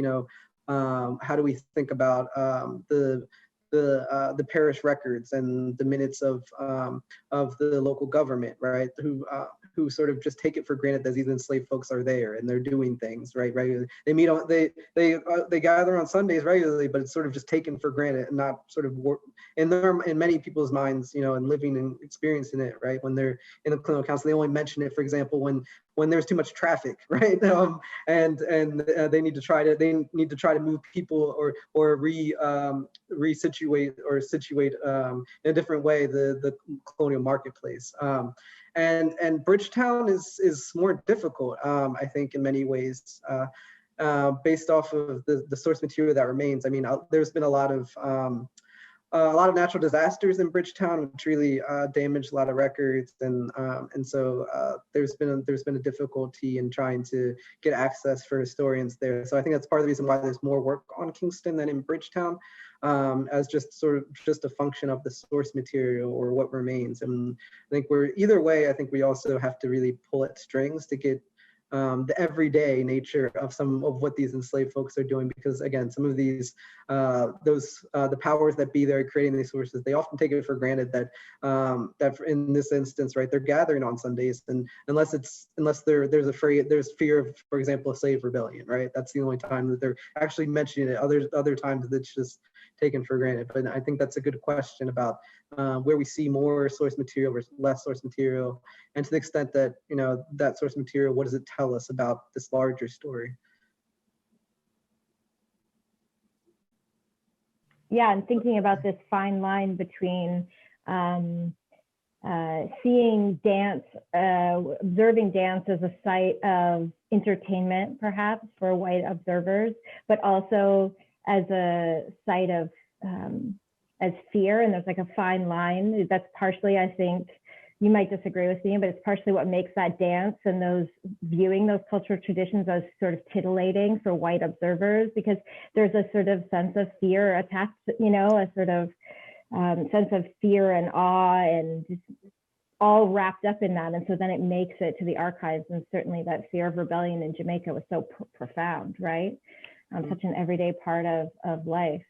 how do we think about the parish records and the minutes of the local government, right? Who sort of just take it for granted that these enslaved folks are there and they're doing things, right? Regularly. They meet on, they gather on Sundays regularly, but it's sort of just taken for granted and not sort of in many people's minds, and living and experiencing it, right? When they're in the clinical council, they only mention it, for example, when there's too much traffic, right? And they need to try to move people or resituate or situate in a different way the colonial marketplace. And Bridgetown is more difficult, I think, in many ways, based off of the source material that remains. I mean, there's been a lot of natural disasters in Bridgetown, which really damaged a lot of records, and so there's been a difficulty in trying to get access for historians there. So I think that's part of the reason why there's more work on Kingston than in Bridgetown, as just a function of the source material or what remains. And I think I think we also have to really pull at strings to get the everyday nature of some of what these enslaved folks are doing, because again, some of these the powers that be there creating these sources, they often take it for granted that in this instance, right, they're gathering on Sundays, and unless there's fear of, for example, a slave rebellion, right? That's the only time that they're actually mentioning it. Other times it's just taken for granted. But I think that's a good question about where we see more source material versus less source material, and to the extent that that source material, what does it tell us about this larger story? Yeah, and thinking about this fine line between seeing dance, observing dance as a site of entertainment, perhaps for white observers, but also as a site of as fear, and there's like a fine line. That's partially, I think, you might disagree with me, but it's partially what makes that dance and viewing those cultural traditions as sort of titillating for white observers, because there's a sort of sense of fear attached, a sort of sense of fear and awe, and just all wrapped up in that. And so then it makes it to the archives, and certainly that fear of rebellion in Jamaica was so profound, right? Such an everyday part of life.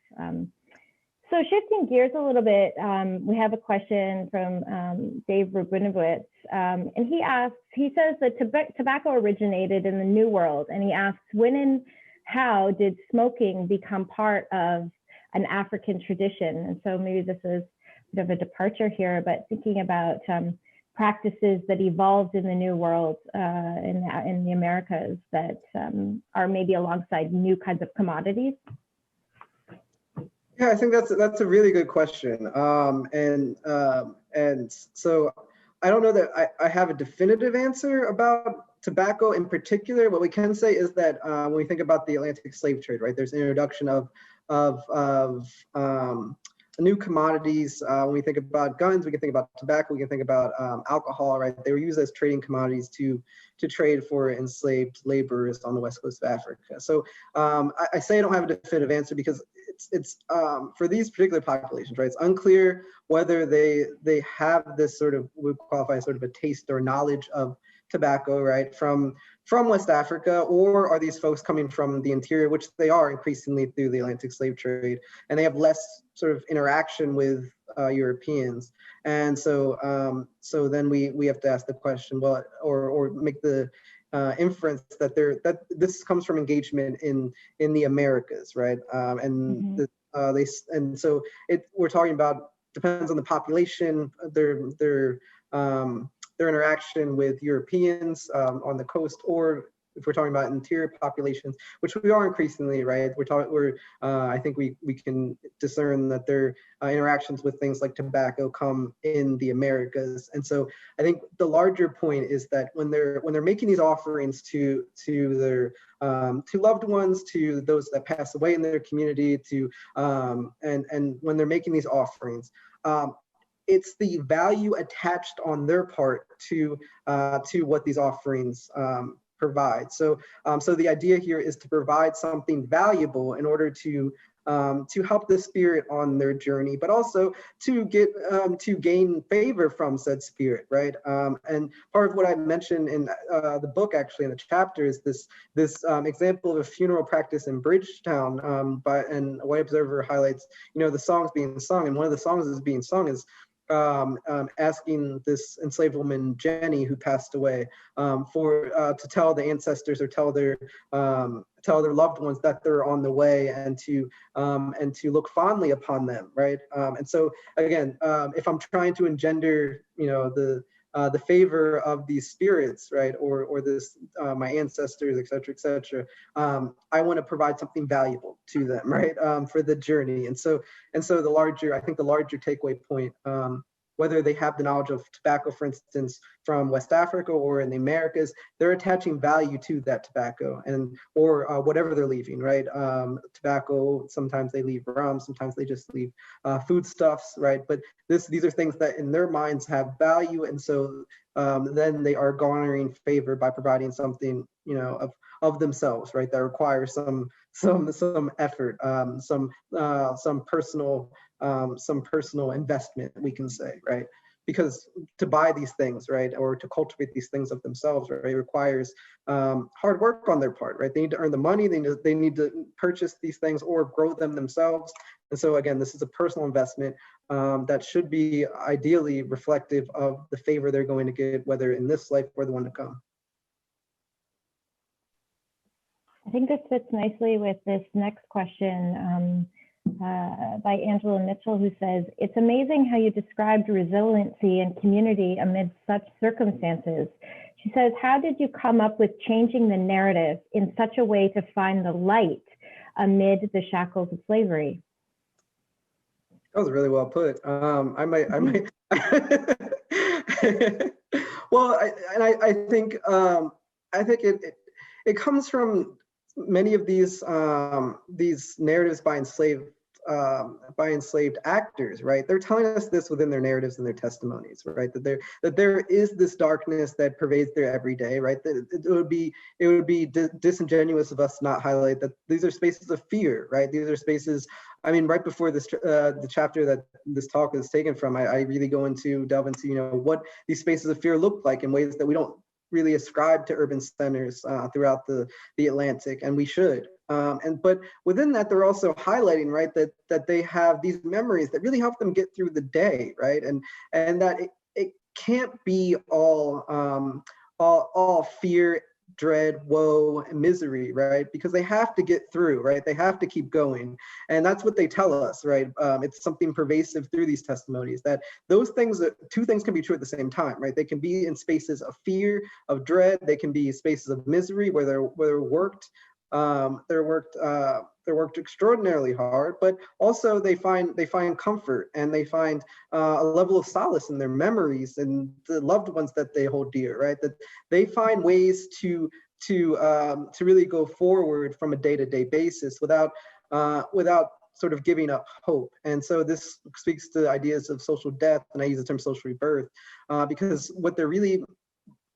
So shifting gears a little bit, we have a question from Dave Rabinowitz, and he says that tobacco originated in the New World, and he asks, when and how did smoking become part of an African tradition? And so maybe this is a bit of a departure here, but thinking about practices that evolved in the New World, in the Americas, that are maybe alongside new kinds of commodities? Yeah, I think that's a really good question. And so I don't know that I have a definitive answer about tobacco in particular. What we can say is that when we think about the Atlantic slave trade, right, there's an introduction of new commodities. When we think about guns, we can think about tobacco, we can think about alcohol, right? They were used as trading commodities to trade for enslaved laborers on the west coast of Africa. So I say I don't have a definitive answer because it's for these particular populations, right? It's unclear whether they have this sort of, would qualify sort of a taste or knowledge of tobacco, right, from West Africa, or are these folks coming from the interior, which they are increasingly through the Atlantic slave trade, and they have less sort of interaction with Europeans. And so so then we have to ask the question, well, or make the inference that this comes from engagement in the Americas, right? And so we're talking about, depends on the population, their interaction with Europeans on the coast, or if we're talking about interior populations, which we are increasingly, right? I think we can discern that their interactions with things like tobacco come in the Americas. And so I think the larger point is that when they're making these offerings to their to loved ones, to those that pass away in their community, and when they're making these offerings, it's the value attached on their part to what these offerings provide. So the idea here is to provide something valuable in order to help the spirit on their journey, but also to gain favor from said spirit, right? And part of what I mentioned in the book, actually in the chapter, is this example of a funeral practice in Bridgetown. And a white observer highlights, the songs being sung, and one of the songs that's being sung is asking this enslaved woman Jenny, who passed away, to tell the ancestors or tell their loved ones that they're on the way, and to look fondly upon them, right? And so again, if I'm trying to engender, the favor of these spirits, right, or this my ancestors, et cetera, I want to provide something valuable to them, right, for the journey. And so the larger takeaway point, whether they have the knowledge of tobacco, for instance, from West Africa or in the Americas, they're attaching value to that tobacco, or whatever they're leaving, right? Tobacco, sometimes they leave rum, sometimes they just leave foodstuffs, right? But these are things that in their minds have value, and so then they are garnering favor by providing something, of themselves, right? That requires some effort, some personal investment, we can say, right? Because to buy these things, right, or to cultivate these things of themselves, right, requires hard work on their part, right? They need to earn the money, they need to purchase these things or grow them themselves. And so again, this is a personal investment that should be ideally reflective of the favor they're going to get, whether in this life or the one to come. I think this fits nicely with this next question by Angela Mitchell, who says, "It's amazing how you described resiliency and community amid such circumstances." She says, "How did you come up with changing the narrative in such a way to find the light amid the shackles of slavery?" That was really well put. I might. Well, I think it comes from many of these narratives by enslaved actors, right? They're telling us this within their narratives and their testimonies, right? That there is this darkness that pervades their everyday, right? That it would be disingenuous of us to not highlight that these are spaces of fear, right? These are spaces. I mean, right before this, the chapter that this talk is taken from, I really delve into, what these spaces of fear look like in ways that we don't really ascribe to urban centers throughout the Atlantic, and we should. But within that, they're also highlighting, right, that they have these memories that really help them get through the day, right, and that it can't be all fear dread, woe, and misery, right? Because they have to get through, right? They have to keep going. And that's what they tell us, right? It's something pervasive through these testimonies, that those things, two things can be true at the same time, right? They can be in spaces of fear, of dread. They can be spaces of misery where they're worked extraordinarily hard, but also they find comfort, and they find a level of solace in their memories and the loved ones that they hold dear, right? That they find ways to really go forward from a day-to-day basis without sort of giving up hope. And so this speaks to ideas of social death, and I use the term social rebirth because what they're really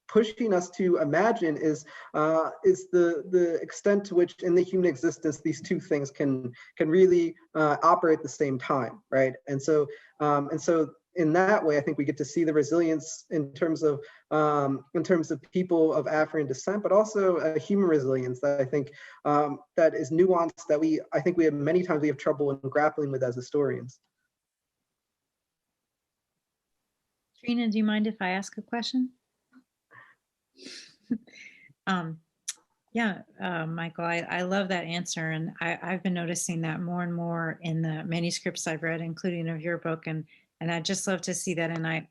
pushing us to imagine is the extent to which in the human existence these two things can really operate at the same time, right? And so in that way, I think we get to see the resilience in terms of people of African descent, but also a human resilience that I think that is nuanced, that I think we have many times we have trouble in grappling with as historians. Trina, do you mind if I ask a question? Michael, I love that answer, and I've been noticing that more and more in the manuscripts I've read, including of your book, and I'd just love to see that. And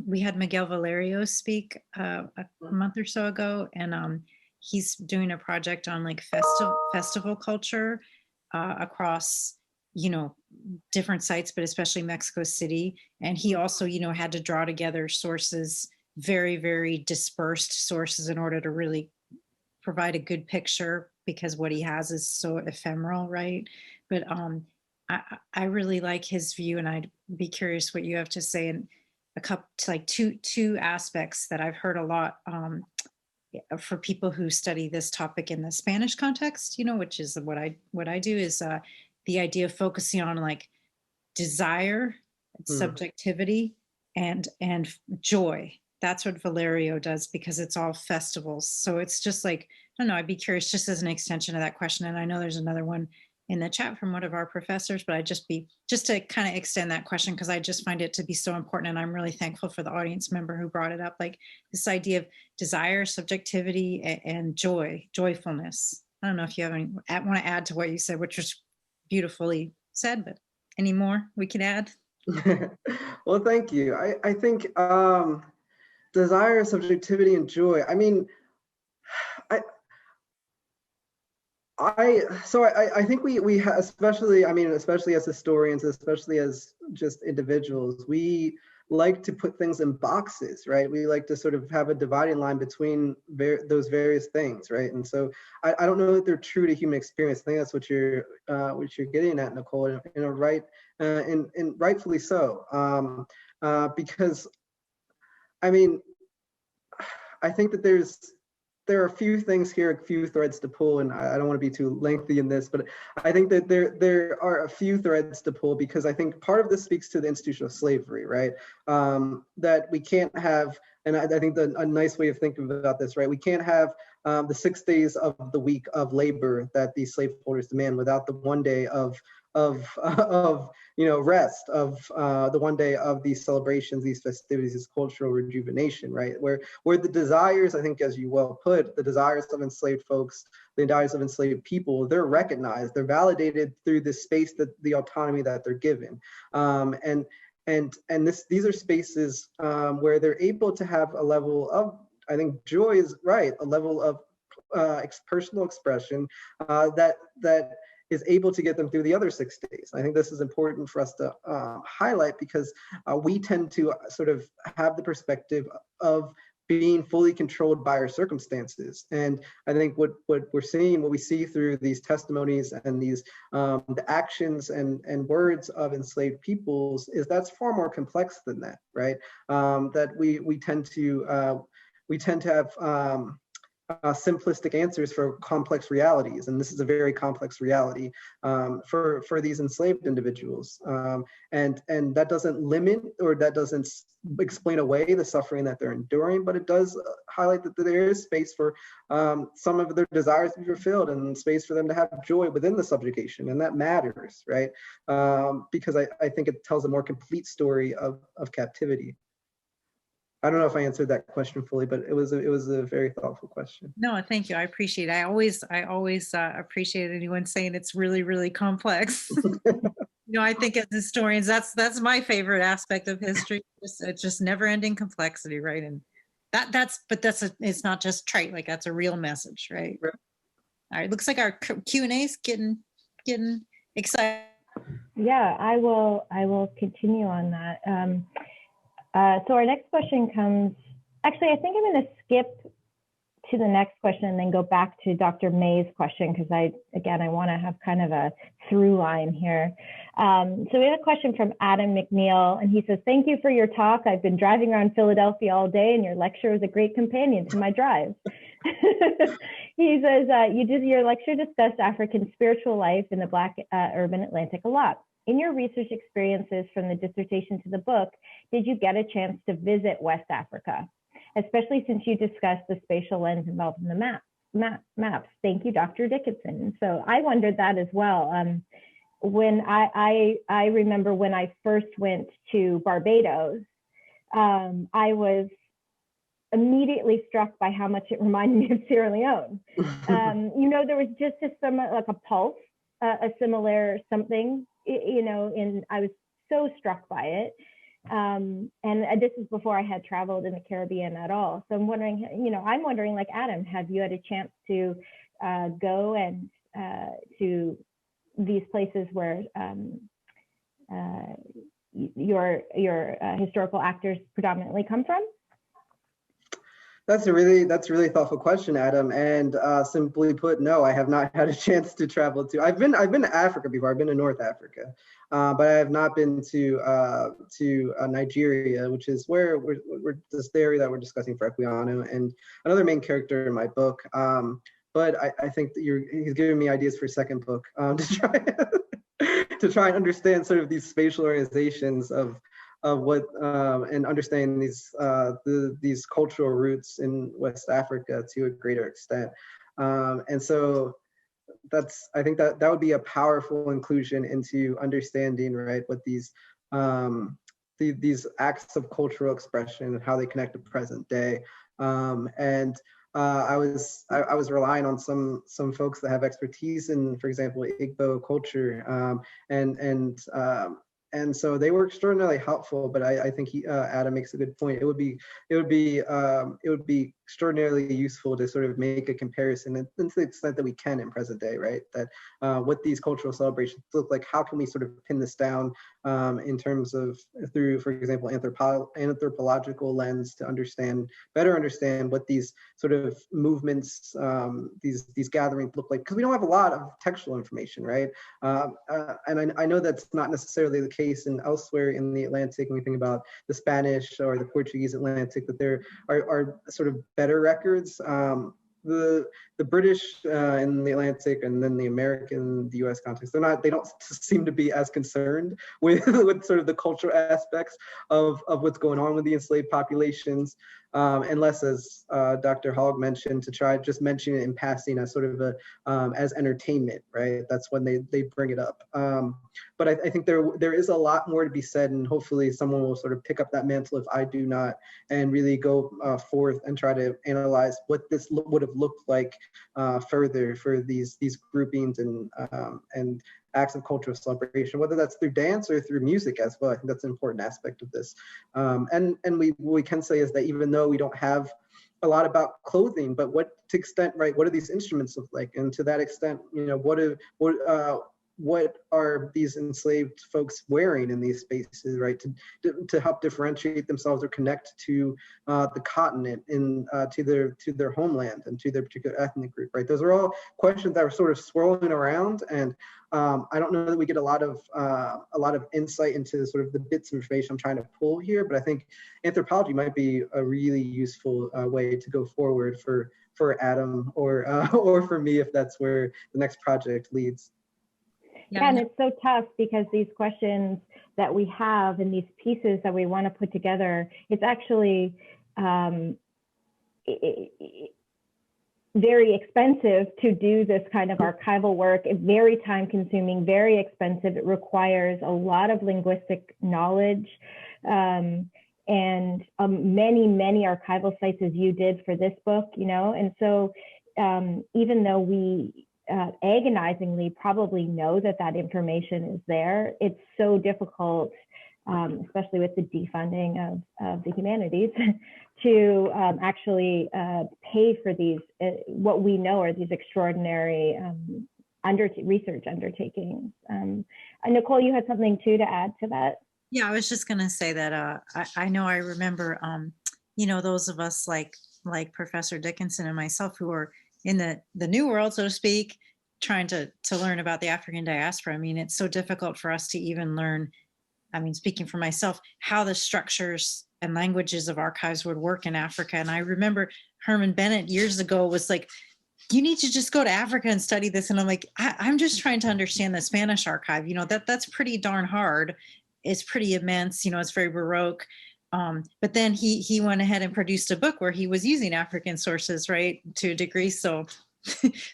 we had Miguel Valerio speak a month or so ago, and he's doing a project on like festival culture across different sites, but especially Mexico City. And he also had to draw together sources, very, very dispersed sources, in order to really provide a good picture, because what he has is so ephemeral, right? But I really like his view, and I'd be curious what you have to say. And a couple, like two aspects that I've heard a lot for people who study this topic in the Spanish context, which is what I do, is the idea of focusing on like desire, subjectivity, and joy. That's what Valerio does, because it's all festivals. So it's just like, I don't know, I'd be curious, just as an extension of that question. And I know there's another one in the chat from one of our professors, but just to kind of extend that question, because I just find it to be so important. And I'm really thankful for the audience member who brought it up, like this idea of desire, subjectivity, and joyfulness. I don't know if you have want to add to what you said, which was beautifully said, but any more we can add? Well, thank you. I think desire, subjectivity, and joy. I mean, I think we especially as historians, especially as just individuals, we like to put things in boxes, right? We like to sort of have a dividing line between those various things, right? And so I don't know that they're true to human experience. I think that's what you're getting at, Nicole, and rightfully so, because I mean, I think that there are a few things here, a few threads to pull, and I don't want to be too lengthy in this, but I think that there are a few threads to pull, because I think part of this speaks to the institution of slavery, right? That we can't have, and I think a nice way of thinking about this, right? We can't have the 6 days of the week of labor that these slaveholders demand without the one day of rest, of the one day of these celebrations, these festivities, this cultural rejuvenation, right? Where the desires, I think, as you well put, the desires of enslaved folks, the desires of enslaved people, they're recognized, they're validated through this space, that the autonomy that they're given, and these are spaces where they're able to have a level of, I think joy is right, a level of personal expression that is able to get them through the other 6 days. I think this is important for us to highlight, because we tend to sort of have the perspective of being fully controlled by our circumstances. And I think what we see through these testimonies and these the actions and words of enslaved peoples is that's far more complex than that, right? That we tend to have simplistic answers for complex realities, and this is a very complex reality for these enslaved individuals, and that doesn't limit, or that doesn't explain away the suffering that they're enduring, but it does highlight that there is space for some of their desires to be fulfilled, and space for them to have joy within the subjugation, and that matters, right? Because I think it tells a more complete story of captivity. I don't know if I answered that question fully, but it was a very thoughtful question. No, thank you. I appreciate it. I always appreciate anyone saying it's really, really complex. I think as historians, that's my favorite aspect of history. It's just never ending complexity, right? And it's not just trite, like that's a real message, right? Right. All right, looks like our Q&A is getting excited. Yeah, I will continue on that. So our next question comes, actually, I think I'm going to skip to the next question and then go back to Dr. May's question, because I want to have kind of a through line here. So we have a question from Adam McNeil, and he says, thank you for your talk. I've been driving around Philadelphia all day, and your lecture was a great companion to my drive. He says, your lecture discussed African spiritual life in the Black urban Atlantic a lot. In your research experiences from the dissertation to the book, did you get a chance to visit West Africa, especially since you discussed the spatial lens involved in the maps? Thank you, Dr. Dickinson. So I wondered that as well. When I remember when I first went to Barbados, I was immediately struck by how much it reminded me of Sierra Leone. There was just like a pulse, a similar something, and I was so struck by it. And this is before I had traveled in the Caribbean at all. So I'm wondering, like Adam, have you had a chance to go and to these places where your historical actors predominantly come from? That's a really thoughtful question, Adam. And simply put, no, I have not had a chance to travel to. I've been to Africa before. I've been to North Africa, but I have not been to Nigeria, which is where we're this area that we're discussing for Equiano and another main character in my book. But I think that he's giving me ideas for a second book to try and understand sort of these spatial organizations of what and understand these cultural roots in West Africa to a greater extent. And so I think that would be a powerful inclusion into understanding, right, what these acts of cultural expression and how they connect to present day. I was relying on some folks that have expertise in, for example, Igbo culture, and so they were extraordinarily helpful. But I think Adam makes a good point. It would be extraordinarily useful to sort of make a comparison, and to the extent that we can in present day, right? That what these cultural celebrations look like. How can we sort of pin this down in terms of through, for example, anthropological lens to better understand what these sort of movements, these gatherings look like, because we don't have a lot of textual information, right? And I know that's not necessarily the case in elsewhere in the Atlantic. When we think about the Spanish or the Portuguese Atlantic, that there are sort of better records. The British in the Atlantic, and then the American, the U.S. context, they don't seem to be as concerned with sort of the cultural aspects of what's going on with the enslaved populations, unless, as Dr. Hogg mentioned, to try just mention it in passing as sort of as entertainment, right? That's when they bring it up. But I think there is a lot more to be said, and hopefully someone will sort of pick up that mantle if I do not, and really go forth and try to analyze what this would have looked like further for these groupings and acts of cultural celebration, whether that's through dance or through music as well. I think that's an important aspect of this. And what we can say is that even though we don't have a lot about clothing, but what do these instruments look like? And to that extent, what are these enslaved folks wearing in these spaces, right? To help differentiate themselves or connect to the continent and to their homeland and to their particular ethnic group, right? Those are all questions that are sort of swirling around, and I don't know that we get a lot of insight into sort of the bits of information I'm trying to pull here, but I think anthropology might be a really useful way to go forward for Adam or for me, if that's where the next project leads. Yeah, and it's so tough because these questions that we have and these pieces that we want to put together, it's actually very expensive to do this kind of archival work. It's very time consuming, very expensive. It requires a lot of linguistic knowledge. And and many archival sites as you did for this book, you know, and so even though we agonizingly probably know that that information is there, it's so difficult, especially with the defunding of the humanities, to actually pay for these, what we know are these extraordinary research undertakings. And Nicole, you had something too to add to that? Yeah, I was just going to say that I know I remember, you know, those of us like Professor Dickinson and myself who are in the new world, so to speak, trying to learn about the African diaspora. I mean, it's so difficult for us to even learn, I mean, speaking for myself, how the structures and languages of archives would work in Africa. And I remember Herman Bennett years ago was like, you need to just go to Africa and study this. And I'm like, I'm just trying to understand the Spanish archive. You know, that's pretty darn hard. It's pretty immense, you know, it's very Baroque. But then he went ahead and produced a book where he was using African sources, right, to a degree. So,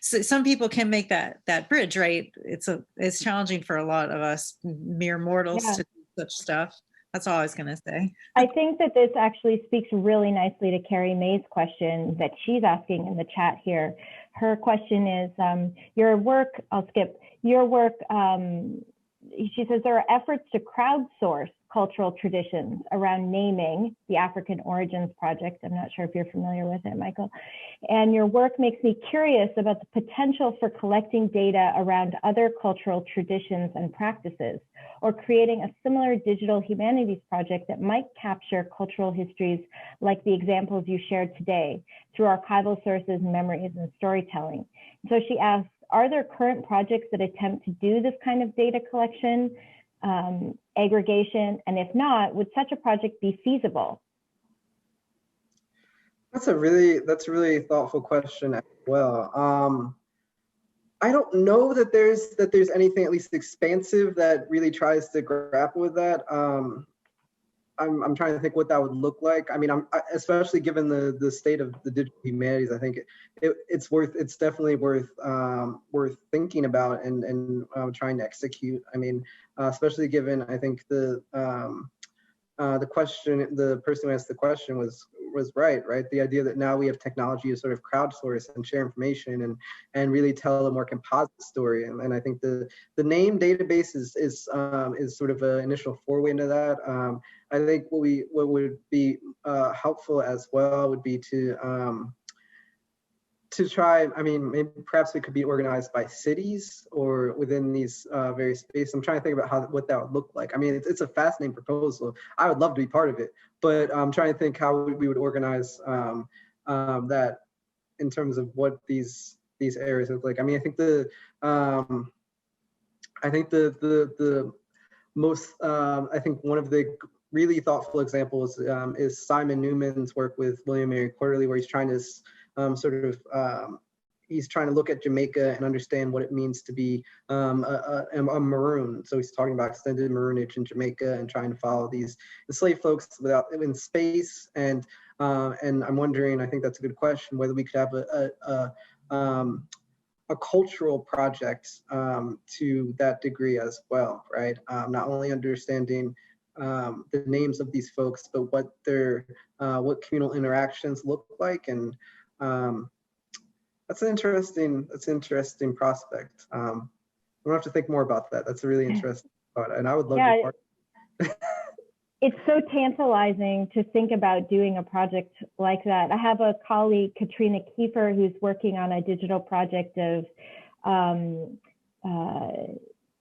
so some people can make that bridge, right? It's challenging for a lot of us mere mortals to do such stuff. That's all I was going to say. I think that this actually speaks really nicely to Carrie May's question that she's asking in the chat here. Her question is, your work, I'll skip, your work, she says there are efforts to crowdsource cultural traditions around naming the African Origins Project. I'm not sure if you're familiar with it, Michael. And your work makes me curious about the potential for collecting data around other cultural traditions and practices, or creating a similar digital humanities project that might capture cultural histories like the examples you shared today through archival sources, memories, and storytelling. So she asks, are there current projects that attempt to do this kind of data collection, aggregation, and if not, would such a project be feasible? That's a really thoughtful question as well. I don't know that there's anything at least expansive that really tries to grapple with that. I'm trying to think what that would look like. I mean, especially given the state of the digital humanities, I think it's definitely worth thinking about and trying to execute. I mean, especially given, I think the person who asked the question was right? The idea that now we have technology to sort of crowdsource and share information and really tell a more composite story. And I think the name database is sort of an initial foray into that. I think what would be helpful as well would be to try, I mean, maybe perhaps it could be organized by cities or within these various spaces. I'm trying to think about what that would look like. I mean, it's a fascinating proposal. I would love to be part of it, but I'm trying to think how we would organize that in terms of what these areas look like. I mean, I think the most, I think one of the really thoughtful examples is Simon Newman's work with William Mary Quarterly, where he's trying to he's trying to look at Jamaica and understand what it means to be a maroon. So he's talking about extended maroonage in Jamaica and trying to follow these enslaved folks in space. And I'm wondering, I think that's a good question, whether we could have a cultural project to that degree as well, right? Not only understanding the names of these folks, but what their what communal interactions look like, and that's an interesting prospect. I'm gonna have to think more about that. That's a really interesting thought, and I would love to be part of it. It's so tantalizing to think about doing a project like that. I have a colleague, Katrina Kiefer, who's working on a digital project of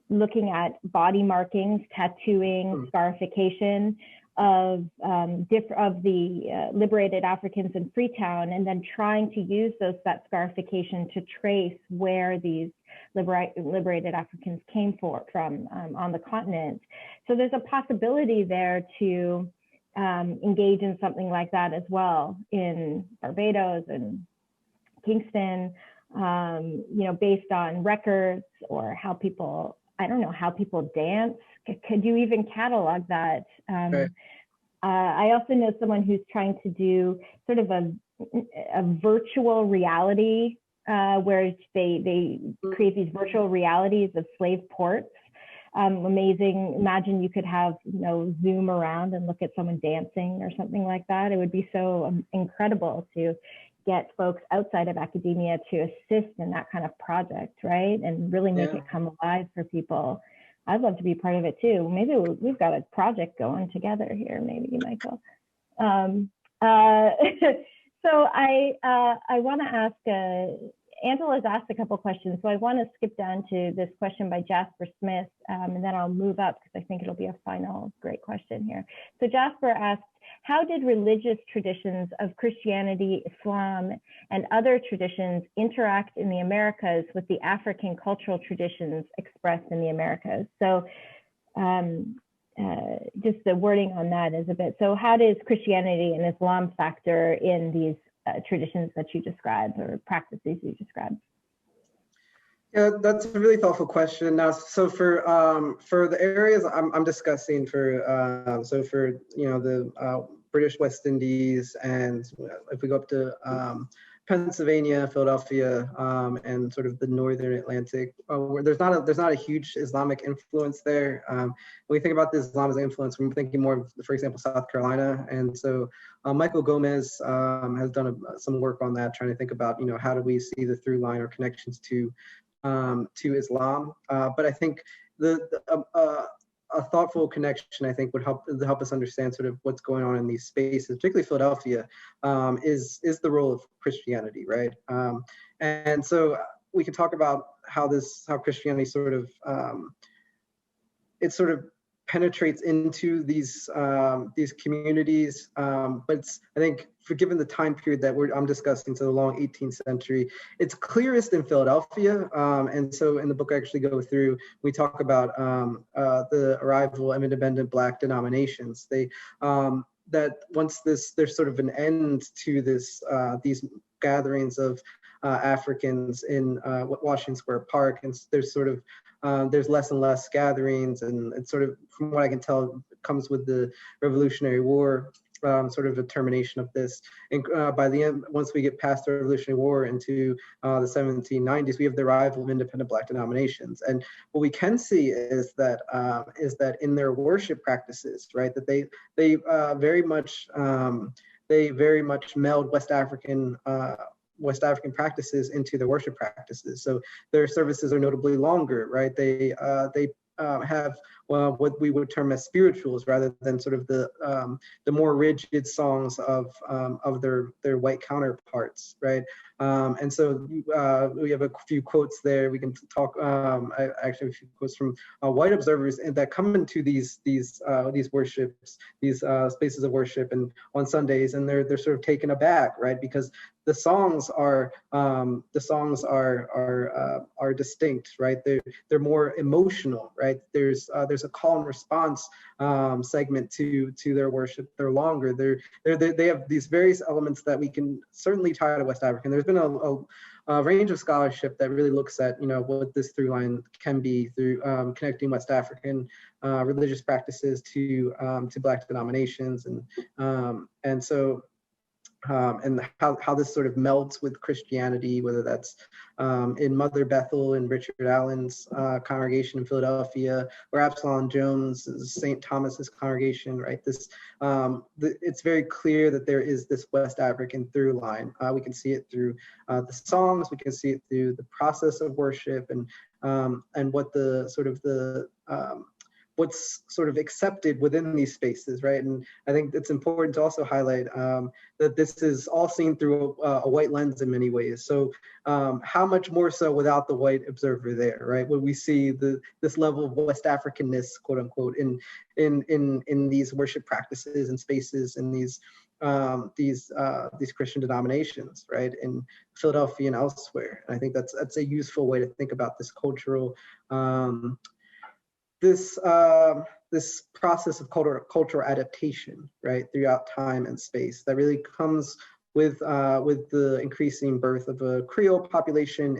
looking at body markings, tattooing, scarification of the liberated Africans in Freetown, and then trying to use that scarification to trace where these liberated Africans came from on the continent. So there's a possibility there to engage in something like that as well in Barbados and Kingston, you know, based on records or how people, I don't know, how people dance. Could you even catalog that? Right. I also know someone who's trying to do sort of a virtual reality where they create these virtual realities of slave ports amazing. Imagine you could have, Zoom around and look at someone dancing or something like that. It would be so incredible to get folks outside of academia to assist in that kind of project, right? And really make it come alive for people. I'd love to be part of it too. Maybe we've got a project going together here, maybe, Michael. So I want to ask, Angela's asked a couple questions, so I want to skip down to this question by Jasper Smith, and then I'll move up because I think it'll be a final great question here. So Jasper asked, how did religious traditions of Christianity, Islam, and other traditions interact in the Americas with the African cultural traditions expressed in the Americas? So just the wording on that is a bit, so how does Christianity and Islam factor in these traditions that you described or practices you described? Yeah, that's a really thoughtful question. Now, so for the areas I'm discussing, so for the British West Indies, and if we go up to Pennsylvania, Philadelphia, and sort of the northern Atlantic, where there's not a huge Islamic influence there. When we think about the Islamic influence, we're thinking more of, for example, South Carolina. And so Michael Gomez has done some work on that, trying to think about, how do we see the through line or connections to Islam. But I think a thoughtful connection, I think, would help us understand sort of what's going on in these spaces, particularly Philadelphia, is the role of Christianity, right? And so we can talk about how Christianity sort of penetrates into these communities, but I think, given the time period that I'm discussing, so the long 18th century, it's clearest in Philadelphia. And so in the book, I actually go through, we talk about the arrival of independent Black denominations. That once there's sort of an end to these gatherings of Africans in Washington Square Park, and there's less and less gatherings, and it's sort of, from what I can tell, comes with the Revolutionary War, sort of a termination of this. And by the end, once we get past the Revolutionary War into the 1790s, we have the arrival of independent Black denominations. And what we can see is that in their worship practices, right, that they very much meld West African practices into their worship practices. So their services are notably longer, right? They have what we would term as spirituals, rather than sort of the more rigid songs of their white counterparts, right? And so we have a few quotes there. We can talk actually a few quotes from white observers that come into these worships, these spaces of worship, and on Sundays, and they're sort of taken aback, right? Because the songs are distinct, right? They're more emotional, right? There's a call and response segment to their worship. They're longer. They have these various elements that we can certainly tie to West African. There's been a range of scholarship that really looks at what this through line can be through connecting West African religious practices to Black denominations, and so. And how this sort of melds with Christianity, whether that's in Mother Bethel and Richard Allen's congregation in Philadelphia, or Absalom Jones' St. Thomas's congregation, right? It's very clear that there is this West African through line. We can see it through the songs, we can see it through the process of worship, and what what's sort of accepted within these spaces, right? And I think it's important to also highlight that this is all seen through a white lens in many ways. So how much more so without the white observer there, right? When we see this level of West Africanness, quote unquote, in these worship practices and spaces and these Christian denominations, right, in Philadelphia and elsewhere. And I think that's a useful way to think about this cultural. This process of cultural adaptation, right, throughout time and space, that really comes with the increasing birth of a Creole population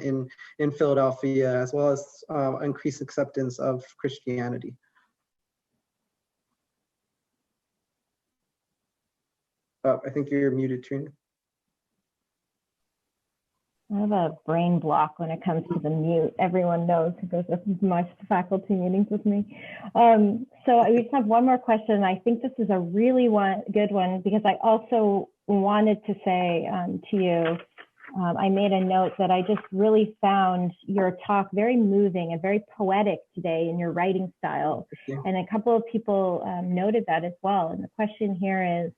in Philadelphia, as well as increased acceptance of Christianity. I think you're muted, Trina. I have a brain block when it comes to the mute. Everyone knows who goes to my faculty meetings with me. So I just have one more question. I think this is a really good one because I also wanted to say to you, I made a note that I just really found your talk very moving and very poetic today in your writing style. And a couple of people noted that as well. And the question here is,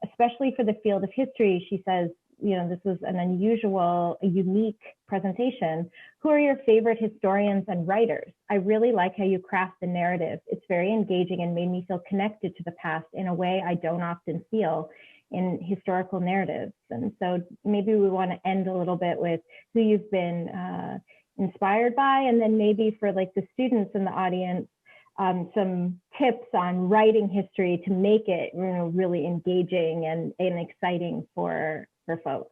especially for the field of history, she says, you know, this was an unusual, unique presentation. Who are your favorite historians and writers? I really like how you craft the narrative. It's very engaging and made me feel connected to the past in a way I don't often feel in historical narratives. And so maybe we want to end a little bit with who you've been inspired by, and then maybe for like the students in the audience, some tips on writing history to make it, you know, really engaging and exciting for folks.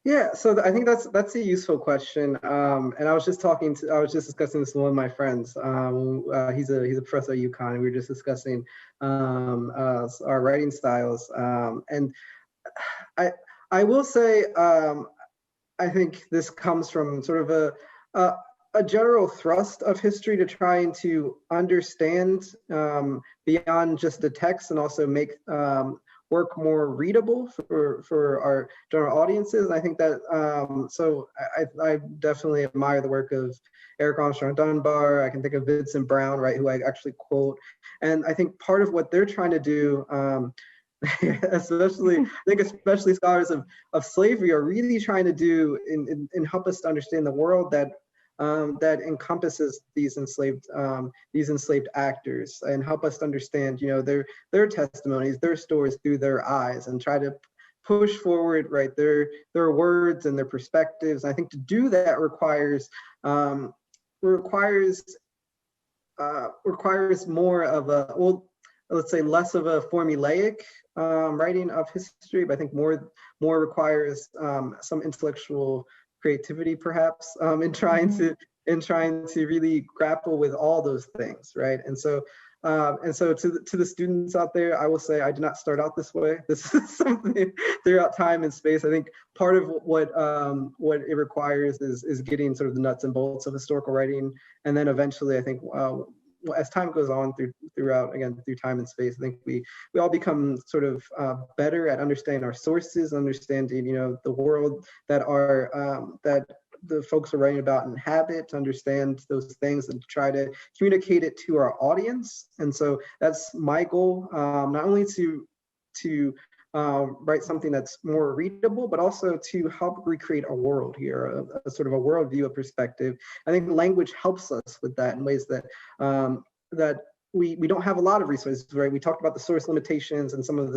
Yeah, so I think that's a useful question, and I was just discussing this with one of my friends. He's a professor at UConn, and we were just discussing our writing styles. And I will say I think this comes from sort of a general thrust of history to trying to understand beyond just the text, and also make work more readable for our general audiences. And I think that, so I definitely admire the work of Eric Armstrong Dunbar. I can think of Vincent Brown, right, who I actually quote. And I think part of what they're trying to do, especially scholars of slavery are really trying to do in help us to understand the world that encompasses these enslaved actors, and help us understand, you know, their testimonies, their stories through their eyes, and try to push forward, right, their words and their perspectives. And I think to do that requires more of a, well, let's say less of a formulaic writing of history, but I think more requires some intellectual creativity, perhaps, in trying to really grapple with all those things, right? And so to the students out there, I will say I did not start out this way. This is something throughout time and space. I think part of what it requires is getting sort of the nuts and bolts of historical writing, and then eventually, I think, as time goes on through time and space, I think we all become sort of better at understanding our sources, understanding, you know, the world that the folks are writing about inhabit, to understand those things and try to communicate it to our audience. And so that's my goal, not only to write something that's more readable, but also to help recreate a world here, a sort of a worldview, a perspective. I think language helps us with that in ways that we don't have a lot of resources, right? We talked about the source limitations and some of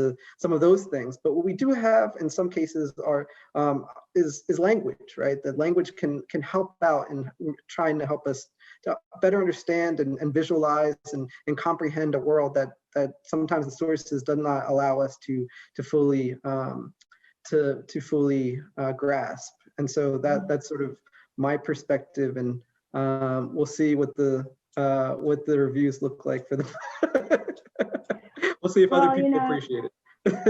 those things, but what we do have in some cases is language, right? That language can help out in trying to help us to better understand and visualize and comprehend a world that sometimes the sources do not allow us to fully grasp. And so that's sort of my perspective, and we'll see what the reviews look like for the we'll see if other people appreciate it.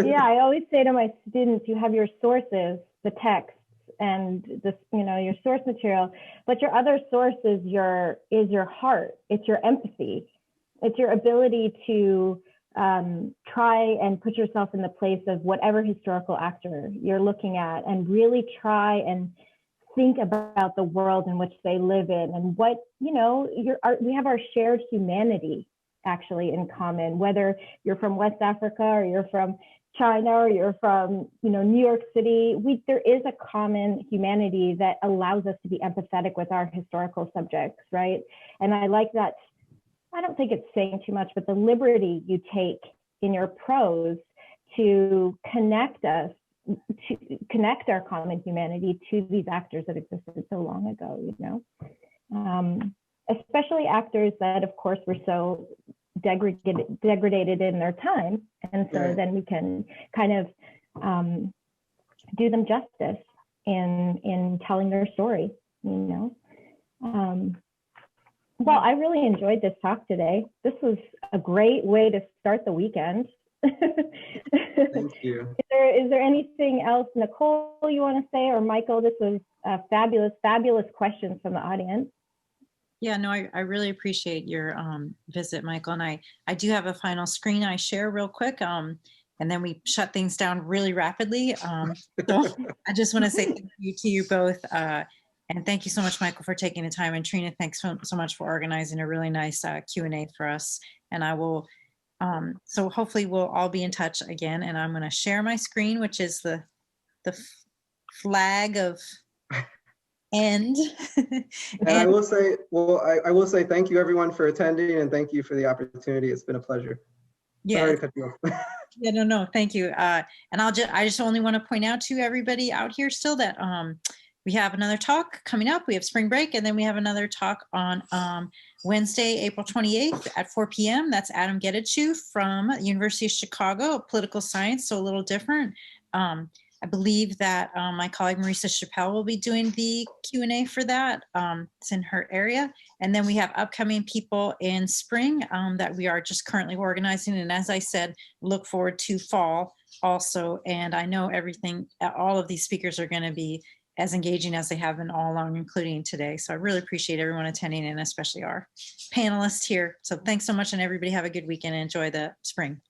Yeah, I always say to my students, you have your sources, the text, and this, you know, your source material, but your other source is your heart. It's your empathy. It's your ability to try and put yourself in the place of whatever historical actor you're looking at, and really try and think about the world in which they live in, and what, you know, we have our shared humanity actually in common, whether you're from West Africa or you're from China or you're from, you know, New York City. There is a common humanity that allows us to be empathetic with our historical subjects, right? And I like that. I don't think it's saying too much, but the liberty you take in your prose to connect us, to connect our common humanity to these actors that existed so long ago, you know, especially actors that, of course, were so degraded in their time. And so then we can kind of do them justice in telling their story, you know. Well, I really enjoyed this talk today. This was a great way to start the weekend. Thank you. Is there anything else, Nicole, you want to say, or Michael? This was fabulous, fabulous questions from the audience. Yeah, no, I really appreciate your visit, Michael. And I do have a final screen I share real quick. And then we shut things down really rapidly. So I just want to say thank you to you both. And thank you so much, Michael, for taking the time. And Trina, thanks so much for organizing a really nice Q&A for us. And I will, so hopefully we'll all be in touch again. And I'm going to share my screen, which is the flag of end. And I will say, well, I will say thank you everyone for attending, and thank you for the opportunity. It's been a pleasure. Yeah. Sorry to cut you off. Yeah, no, thank you. And I just only want to point out to everybody out here still that we have another talk coming up. We have spring break, and then we have another talk on Wednesday, April 28th at 4 p.m. That's Adam Getachew from University of Chicago, political science, so a little different. I believe that my colleague Marisa Chappelle will be doing the Q&A for that. It's in her area. And then we have upcoming people in spring that we are just currently organizing. And as I said, look forward to fall also. And I know all of these speakers are going to be as engaging as they have been all along, including today. So I really appreciate everyone attending, and especially our panelists here. So thanks so much, and everybody have a good weekend and enjoy the spring.